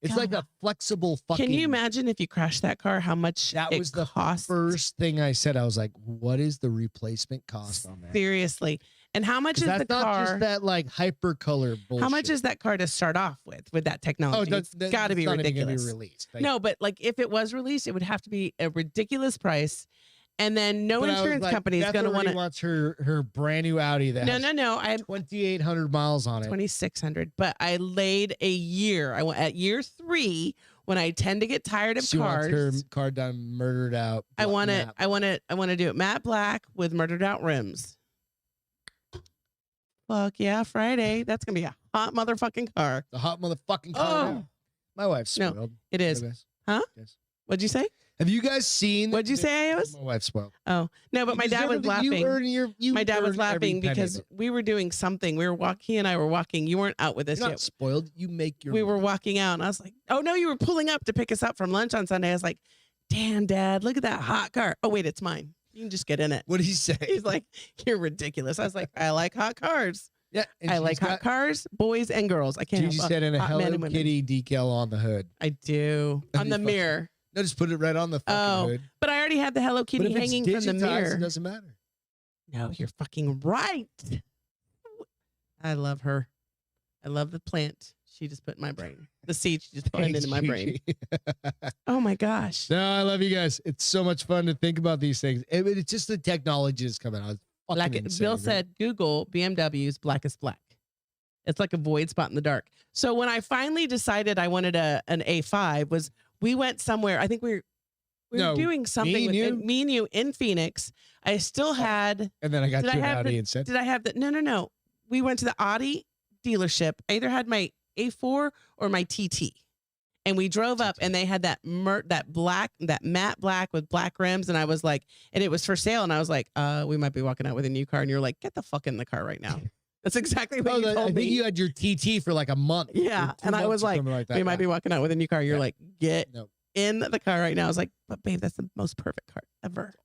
It's like a God. flexible fucking. Can you imagine if you crashed that car, how much That it was the cost? first thing I said. I was like, "What is the replacement cost on that?" Seriously. And how much 'Cause is that's the not car? just that like hyper color bullshit. How much is that car to start off with that technology? It's got to be not even gonna ridiculous. be released. Like, No, but like if it was released, it would have to be a ridiculous price, and then no but I was insurance like, company is Beth going to already want to. wants her brand new Audi that has No. I have 2,800 miles on it. 2,600, but I laid a year. I went at year 3 when I tend to get tired of She wants her cars. car done murdered out. I want matte. to. I want to do it matte black with murdered out rims. Fuck yeah, Friday. That's gonna be a hot motherfucking car. The hot motherfucking car. Oh. now. My wife's No, spoiled. it is. Guys. Huh? Yes. What'd you say? Have you guys seen? What'd you say I was? My wife's spoiled. Oh no, but my dad was laughing. My dad was laughing because we were doing something. We were walking. He and I were walking. You weren't out with us you're yet. not spoiled. You make your. We were walking out, and I was like, "Oh no, you were pulling up to pick us up from lunch on Sunday." I was like, "Damn, Dad, look at that hot car." Oh wait, it's mine. You can just get in it. What did he say? He's like, "You're ridiculous." I was like, "I like hot cars. Yeah, and I she's like hot got- cars, boys and girls. I can't." Gigi help said in a hot men Hello and women. Kitty decal on the hood. I do That'd on be the fucking- mirror, No, just put it right on the fucking Oh, hood. but I already had the Hello But Kitty if it's hanging from the digitized, mirror. it doesn't matter. No, you're fucking right. I love her. I love the plant she just put in my brain. The seed she just planted Thanks, into my brain. Gigi. Oh my gosh. No, I love you guys. It's so much fun to think about these things. It's just the technology is coming out. It's fucking Like insane, Bill right? said, Google BMW's blackest black. It's like a void spot in the dark. So when I finally decided I wanted an A5, was we went somewhere. I think we were No, doing something me and with you? me and you in Phoenix. I still had. And then I got Did I you an have Audi the- instead. Did I have the? No. We went to the Audi dealership. I either had my A4 or my TT, And we drove up, and they had that matte black with black rims, and I was like, and it was for sale, and I was like, we might be walking out with a new car, and you're like, get the fuck in the car right now. That's exactly what you told me. I think you had your TT for like a month. Yeah, and I was like we might be walking out with a new car. You're like, get in the car right now. I was like, but babe, that's the most perfect car ever.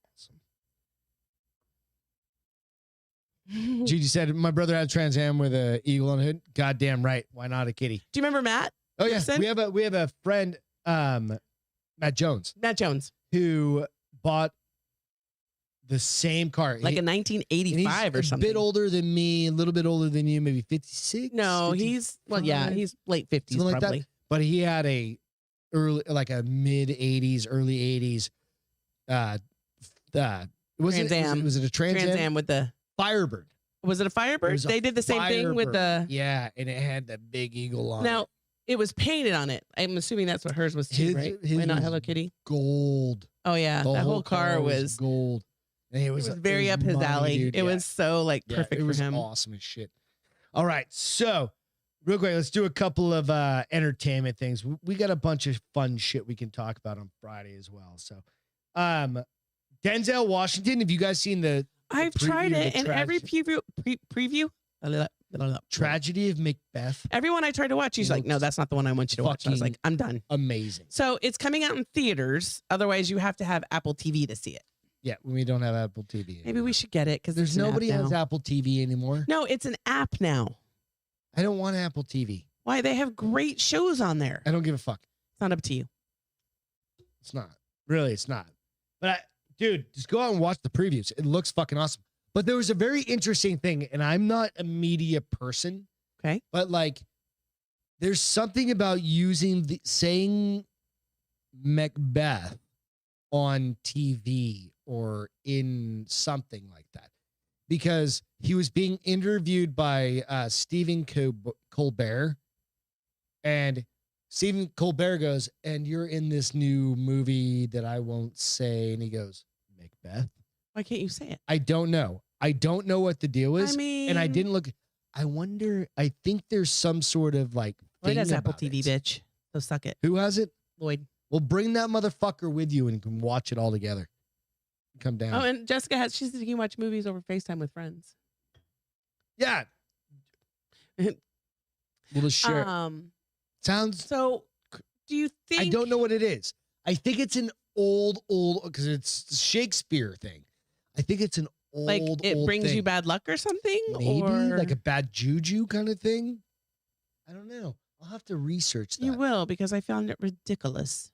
Gigi said, my brother had a Trans Am with a eagle on the hood. Goddamn right. Why not a kitty? Do you remember Matt? Oh yeah, we have a friend, Matt Jones, who bought the same car, like a 1985 or something. A bit older than me, a little bit older than you, maybe 56. No, he's he's late 50s probably. Like that. But he had a mid 80s, early 80s. Was it a Trans Am with the Firebird? Was it a Firebird? They did the same thing with the and it had the big eagle on it. Now, it was painted on it. I'm assuming that's what hers was too, right? Why not Hello Kitty? Gold. Oh yeah, that whole car was gold. And it was very up his alley. Dude. It was so perfect for him. It was awesome as shit. All right, so real quick, let's do a couple of entertainment things. We got a bunch of fun shit we can talk about on Friday as well. So, Denzel Washington. Have you guys seen the I've tried it, and every preview. Tragedy of Macbeth. Everyone I tried to watch, he's like, no, that's not the one I want you to watch. I was like, I'm done. Amazing. So it's coming out in theaters. Otherwise, you have to have Apple TV to see it. Yeah, we don't have Apple TV anymore. Maybe we should get it because there's nobody has Apple TV anymore. No, it's an app now. I don't want Apple TV. Why? They have great shows on there. I don't give a fuck. It's not up to you. It's not. Really, it's not. But dude, just go out and watch the previews. It looks fucking awesome. But there was a very interesting thing, and I'm not a person. Okay. But there's something about saying Macbeth on TV or in something like that, because he was being interviewed by Stephen Colbert, and Stephen Colbert goes, and you're in this new movie that I won't say, and he goes, Macbeth. Why can't you say it? I don't know. I don't know what the deal is. I mean, and I didn't look. I wonder. I think there's some sort of Lloyd has Apple TV, bitch. So suck it. Who has it? Lloyd. Well, bring that motherfucker with you and can watch it all together. Come down. Oh, and Jessica has. She can watch movies over FaceTime with friends. Yeah. We'll just share. Sounds. So, do you think? I don't know what it is. I think it's an old because it's the Shakespeare thing. I think it's an old it brings thing. You bad luck or something. Maybe or... like a bad juju kind of thing. I don't know. I'll have to research that. You will, because I found it ridiculous.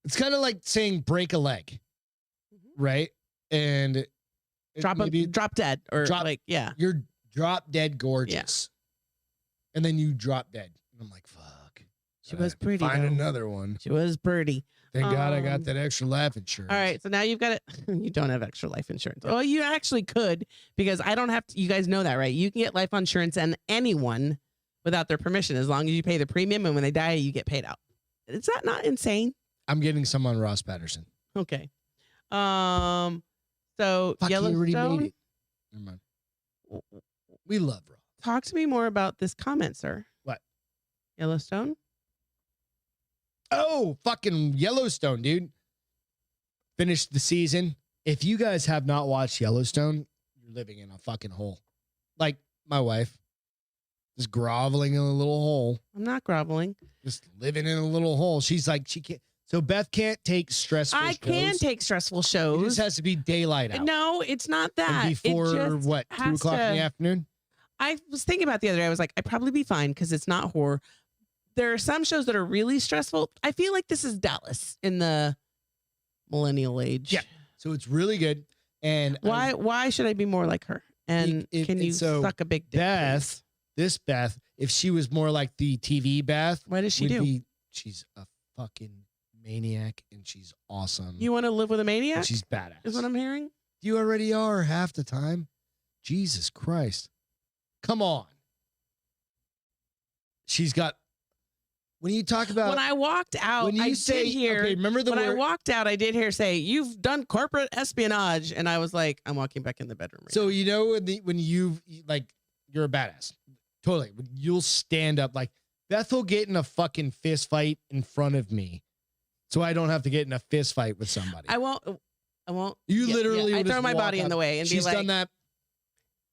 It's kind of like saying break a leg, right? And drop dead, or you're drop dead gorgeous, and then you drop dead. And I'm like, fuck. She was pretty. Find another one. She was pretty. Thank God I got that extra life insurance. All right, so now you've got it. You don't have extra life insurance. Well, you actually could, because I don't have to. You guys know that, right? You can get life insurance on anyone without their permission, as long as you pay the premium, and when they die, you get paid out. Is that not insane? I'm getting some on Ross Patterson. Okay. So Fuck, Yellowstone. You already made it. Never mind. We love Ross. Talk to me more about this comment, sir. What? Yellowstone? Oh, fucking Yellowstone, dude. Finished the season. If you guys have not watched Yellowstone, you're living in a fucking hole. Like my wife. Just groveling in a little hole. I'm not groveling. Just living in a little hole. She's like, she can't. So Beth can't take stressful shows. I can take stressful shows. It just has to be daylight out. No, it's not that. And before what, 2 o'clock in the afternoon? I was thinking about the other day. I was like, I'd probably be fine because it's not horror. There are some shows that are really stressful. I feel like this is Dallas in the millennial age. Yeah. So it's really good. And why should I be more like her? And can you suck a big dick? Beth, this Beth, if she was more like the TV Beth, what does she do? She's a fucking maniac and she's awesome. You want to live with a maniac? And she's badass. Is what I'm hearing? You already are half the time. Jesus Christ. Come on. She's got. When you talk about. When I walked out, when you I say, did hear. Okay, remember the when word, I walked out, I did hear say, "You've done corporate espionage," and I was like, "I'm walking back in the bedroom." Right so now. you know when you're a badass. Totally. When you'll stand up like Beth will get in a fucking fist fight in front of me, so I don't have to get in a fist fight with somebody. I won't. You literally I would throw just my walk body in up. the way and She's be like, done that.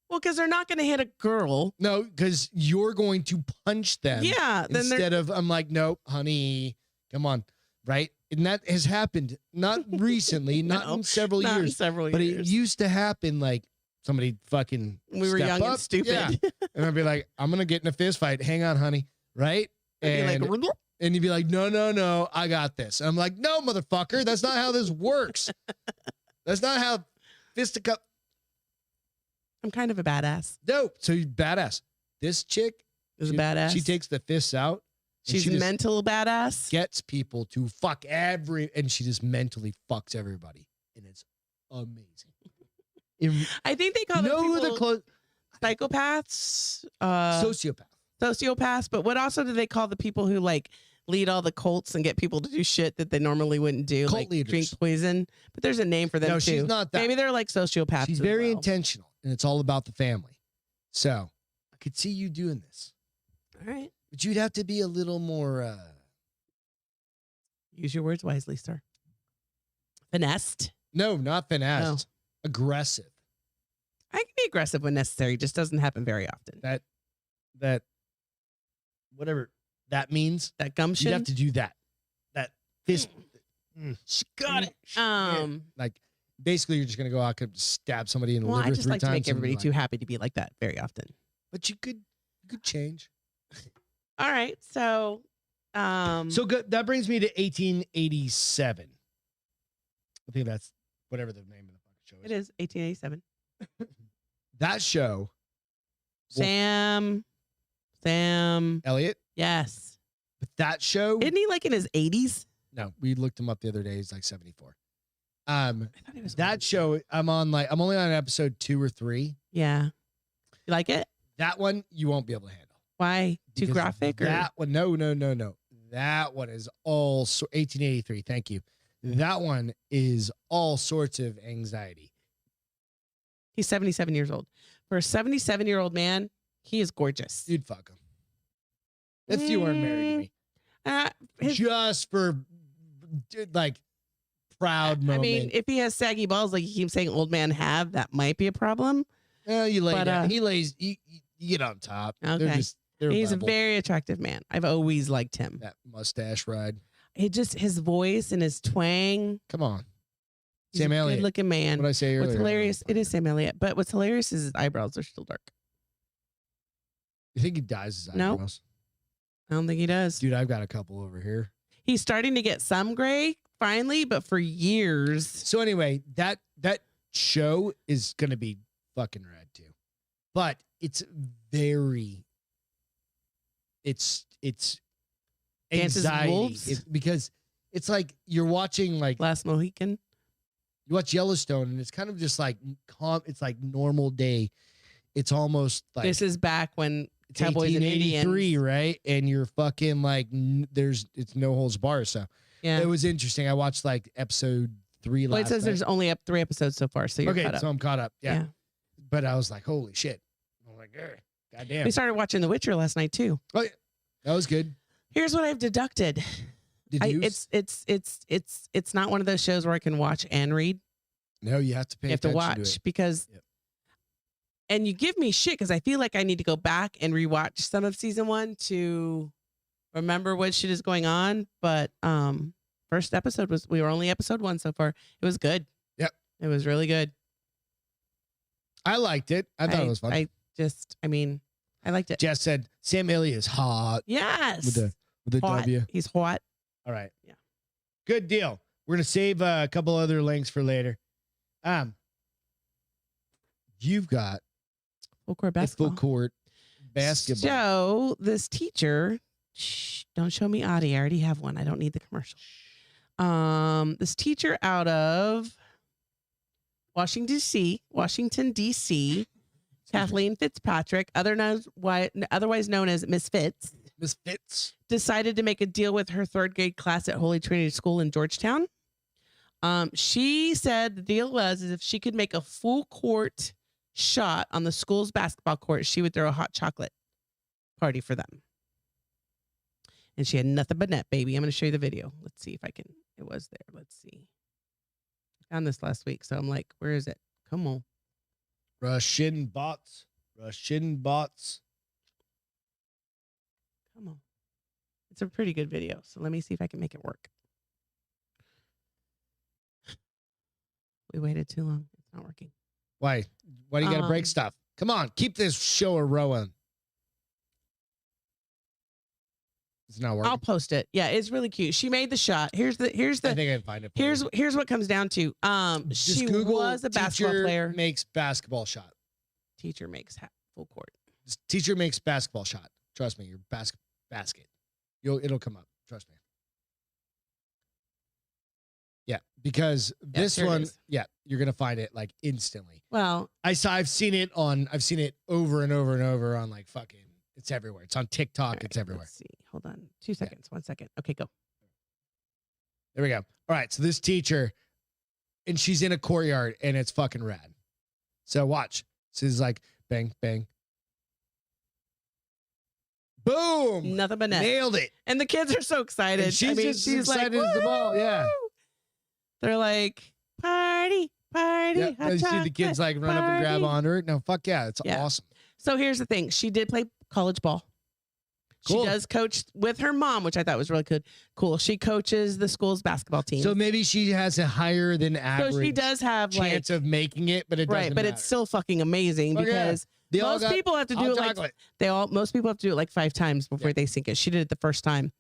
well, because they're not going to hit a girl. No, because you're going to punch them. Yeah. Then Instead of, I'm like, nope, honey, come on. Right? And that has happened not recently, not in several not in years, several but years. it used to happen like somebody fucking We were step young up. and stupid. Yeah. And I'd be like, I'm going to get in a fist fight. Hang on, honey. Right? I'd be like, And you'd be like, no, I got this. And I'm like, no, motherfucker, that's not how this works. That's not how fisticuff. I'm kind of a badass. No, so you badass. This chick Is a badass. She takes the fists out. and She's she just mental badass. gets people to fuck and she just mentally fucks everybody. And it's amazing. I think they call them people psychopaths, sociopath. sociopaths. But what also do they call the people who like lead all the cults and get people to do shit that they normally wouldn't do, Cult like leaders. drink poison? But there's a name for them No, too. she's not that. Maybe they're like sociopaths. She's as very well. intentional, and it's all about the family. So I could see you doing this, All right. but you'd have to be a little more. Use your words wisely, sir. Finessed. No, not finesse. No. Aggressive. I can be aggressive when necessary. Just doesn't happen very often. That whatever that means. That gumption. You have to do that. That fist. She got it. Like basically, you're just gonna go out and stab somebody in the Well, liver I just 3 like to times. make and be everybody like, too happy to be like that very often. But you could change. All right. So, So good. That brings me to 1887. I think that's whatever the name of the fucking show is. it is 1887. That show, Sam. Elliot. Yes. But that show. Isn't he like in his 80s? No, we looked him up the other day. He's like 74. I thought he was That older. show, I'm only on episode 2 or 3. Yeah. You like it? That one you won't be able to handle. Why? Too Because graphic? Or that one? No. That one is all 1883. Thank you. That one is all sorts of anxiety. he's 77 years old. For a 77-year-old man, he is gorgeous. You'd fuck him if you weren't married to me. Just for like proud moment. I mean, if he has saggy balls like you keep saying old man have, that might be a problem. You lay but, down. He lays. You get on top. Okay. They're He's level. a very attractive man. I've always liked him. That mustache ride. It just his voice and his twang. Come on, He's Sam a Elliott. good looking man. What did I say earlier? What's hilarious? It is Sam Elliott, but what's hilarious is his eyebrows are still dark. You think he dyes his No. eyebrows? I don't think he does. Dude, I've got a couple over here. He's starting to get some gray finally, but for years. So anyway, that show is gonna be fucking rad too, but it's very. It's Dances with anxiety Wolves? because it's like you're watching like Last Mohican. you watch Yellowstone and it's kind of just like calm. It's like normal day. It's almost like This is back when it's Cowboys and 1883, Indians. right? And you're fucking like it's no holds bar. So Yeah. it was interesting. I watched like episode 3 Well, last it says night. there's only 3 episodes so far, so you're Okay, caught up. so I'm caught up. Yeah. Yeah. But I was like, holy shit. I'm like, goddamn. We started watching The Witcher last night too. Oh, yeah. That was good. Here's what I've deducted. Did you? It's not one of those shows where I can watch and read. No, you have to pay You have to attention watch it. because, Yep. and you give me shit because I feel like I need to go back and rewatch some of season 1 to remember what shit is going on. But first episode we were only episode 1 so far. It was good. Yep. It was really good. I liked it. I thought it was fun. I liked it. Jess said Sam Elliott is hot Yes. with the hot. W. He's hot. All right. Yeah. Good deal. We're gonna save a couple other links for later. You've got Full court a basketball. full court basketball. So this teacher, don't show me Audie. I already have one. I don't need the commercial. This teacher out of Washington, D.C., Kathleen Fitzpatrick, otherwise known as Miss Fitz, Miss Fitz. decided to make a deal with her 3rd grade class at Holy Trinity School in Georgetown. She said the deal was if she could make a full court shot on the school's basketball court, she would throw a hot chocolate party for them. And she had nothing but net, baby. I'm going to show you the video. Let's see if I can. It was there. Let's see. I found this last week. So I'm like, where is it? Come on. Russian bots. Russian bots. Come on. It's a pretty good video. So let me see if I can make it work. We waited too long. It's not working. Why? Why do you got to break stuff? Come on. Keep this show rolling. It's not working. I'll post it. Yeah, it's really cute. She made the shot. Here's the. I think I can find it. Here's what comes down to. Just She Google was a basketball teacher player. makes basketball shot. Teacher makes full court. Just teacher makes basketball shot. Trust me, your basket. It'll come up. Trust me. Yeah, because this one, you're gonna find it like instantly. Well, I've seen it over and over and over on like fucking. It's everywhere. It's on TikTok. right, It's everywhere. Let's see. Hold on. 2 seconds. 1 second. Okay, go. There we go. All right. So this teacher, and she's in a courtyard, and it's fucking rad. So watch. So it's like bang, bang. Boom. Nothing but net. Nailed it. And the kids are so excited. And she's just excited like, as the ball. Yeah. "Woo!" They're like, party, party. Yeah. hot You see the kids like run up and grab party. onto her. No, fuck yeah. It's Yeah. awesome. So here's the thing. She did play college ball. Cool. She does coach with her mom, which I thought was really good. Cool. She coaches the school's basketball team. So maybe she has a higher than average So she does have chance of making it, but it doesn't right, but matter. it's still fucking amazing Fuck yeah. because They all most got people have to do hot it like chocolate. most people have to do it like 5 times before they sink it. She did it the first time.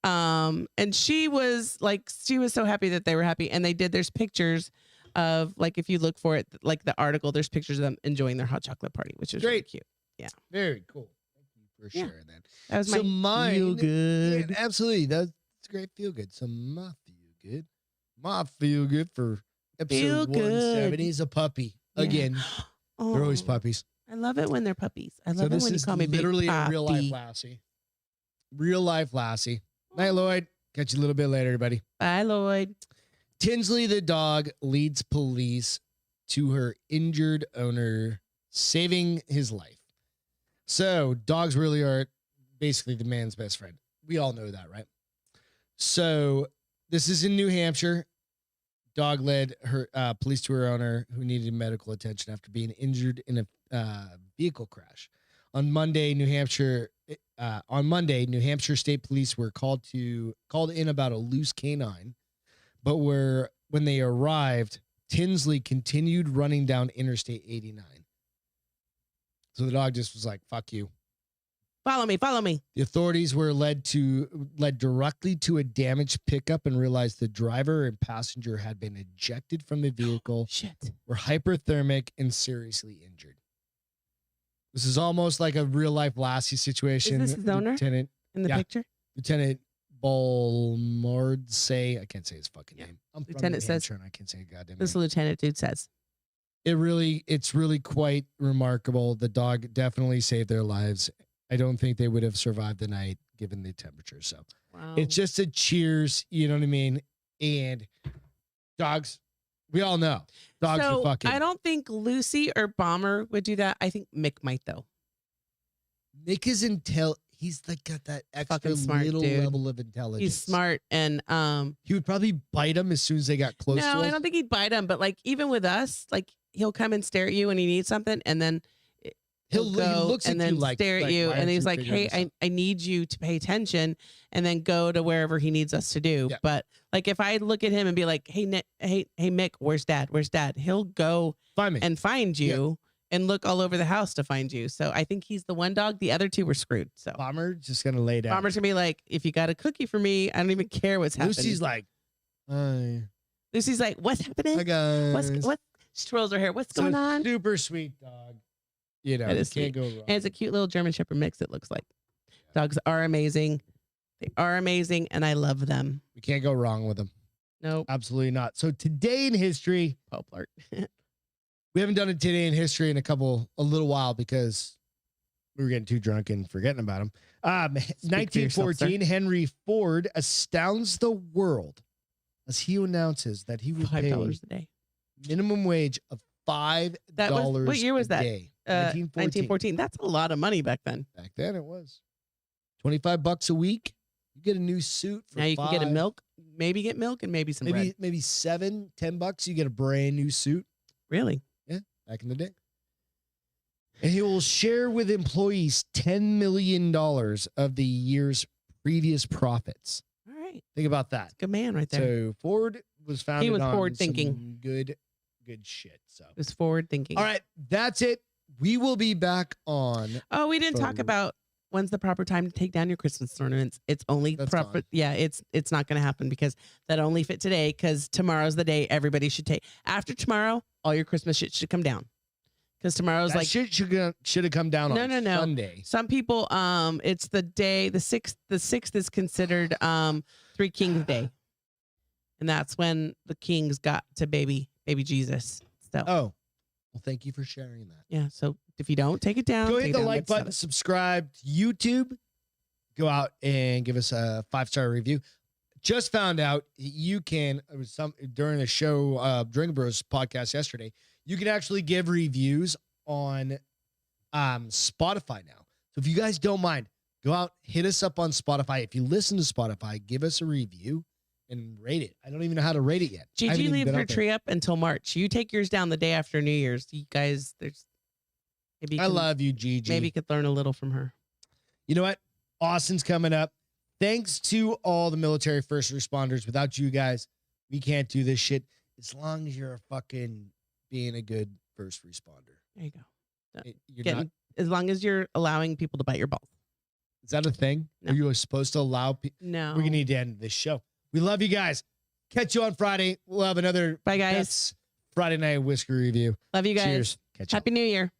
And she was so happy that they were happy. And there's pictures of like, if you look for it, like the article, there's pictures of them enjoying their hot chocolate party, which is really cute. Yeah. Very cool. Thank you for Yeah. sharing that. That was So my feel good. Yeah, absolutely. That's great. Feel good. So my feel good for Feel episode good. 170 is a puppy. Yeah. Again, they're always Oh, puppies. I love it when they're puppies. I So love it this when you is call me literally big a real life puppy. Lassie. Real life Lassie. Night, Lloyd. Catch you a little bit later, everybody. Bye, Lloyd. Tinsley the dog leads police to her injured owner, saving his life. So dogs really are basically the man's best friend. We all know that, right? So this is in New Hampshire. Dog led her police to her owner who needed medical attention after being injured in a vehicle crash. On Monday, New Hampshire State Police were called in about a loose canine, but when they arrived, Tinsley continued running down Interstate 89. So the dog just was like, "Fuck you." Follow me. The authorities were led directly to a damaged pickup and realized the driver and passenger had been ejected from the vehicle, Shit. were hyperthermic and seriously injured. This is almost like a real life Lassie situation. Is this his owner? Lieutenant In the picture? Lieutenant Balmordse. I can't say his fucking name. I'm from Lieutenant New says- Hampshire and I can't say a goddamn This name. lieutenant dude says. It's really quite remarkable. The dog definitely saved their lives. I don't think they would have survived the night given the temperature. So Wow. it's just a cheers. You know what I mean? And dogs, we all know dogs are fucking. I don't think Lucy or Bomber would do that. I think Mick might though. Nick is he's like got that extra Fucking smart little dude. level of intelligence. He's smart and He would probably bite him as soon as they got close to no, us. I don't think he'd bite him, but like even with us, like he'll come and stare at you when he needs something and then He go looks and at then you like stare at you why and aren't he's you like, figuring "Hey, this out? I need you to pay attention," and then go to wherever he needs us to do. Yeah. But like if I look at him and be like, "Hey, Nick, hey, Mick, where's Dad? Where's Dad?" He'll go Find me. and find you and look all over the house to find you. So I think he's the one dog. The other two were screwed. So Bomber just gonna lay down. Bomber's gonna be like, "If you got a cookie for me, I don't even care what's happening." Lucy's like, "Hi, Lucy's like, "What's happening? hi guys." What?" She twirls her hair. What's So going on? Super sweet dog. You know, That you is can't go wrong. And it's a cute little German Shepherd mix, it looks like. Dogs are amazing. They are amazing, and I love them. We can't go wrong with them. Nope. Absolutely not. So today in history, Poplart. we haven't done it today in history in a little while because we were getting too drunk and forgetting about them. Speak for yourself, 1914, Henry Ford astounds the world as he announces that he would pay $5 a day. minimum wage of $5 That was, what year was a that? day. 1914. That's a lot of money back then. Back then it was $25 a week, You get a new suit for Now you can get a $5. milk, maybe get milk and maybe some bread. Maybe $7, $10. You get a brand new suit. Really? Yeah, back in the day. And he will share with employees $10 million of the year's previous profits. All right. Think about that. Good man right there. So Ford was founded He was on forward some thinking. good shit. So It was forward thinking. all right, that's it. We will be back on. Oh, we didn't talk about when's the proper time to take down your Christmas ornaments. It's only That's proper. gone. Yeah, it's not going to happen because that only fit today. Because tomorrow's the day everybody should take. After tomorrow, all your Christmas shit should come down. Because tomorrow's That like shit should have come down on No. Sunday. some people. It's the day the 6th. The 6th is considered Three Kings Day, and that's when the kings got to baby Jesus. So Oh, well, thank you for sharing that. yeah. So if you don't take it down, Go take hit it the down, like but button, subscribe to YouTube. Go out and give us a 5-star review. Just found out you can, it was during the show, Drink Bros podcast yesterday, you can actually give reviews on Spotify now. So if you guys don't mind, go out, hit us up on Spotify. If you listen to Spotify, give us a review and rate it. I don't even know how to rate it yet. I haven't Gigi even leaves been her out there. tree up until March. You take yours down the day after New Year's. You guys, there's maybe you I can- love you, Gigi. maybe you could learn a little from her. You know what? Austin's coming up. Thanks to all the military first responders. Without you guys, we can't do this shit. As long as you're fucking being a good first responder. There you go. You're Getting- not. As long as you're allowing people to bite your balls. Is that a thing? No. Are you supposed to allow people? No. We're gonna need to end this show. We love you guys. Catch you on Friday. We'll have another Bye, guys. Beth's Friday night whiskey review. Love you guys. Cheers. Catch you. Happy New Year.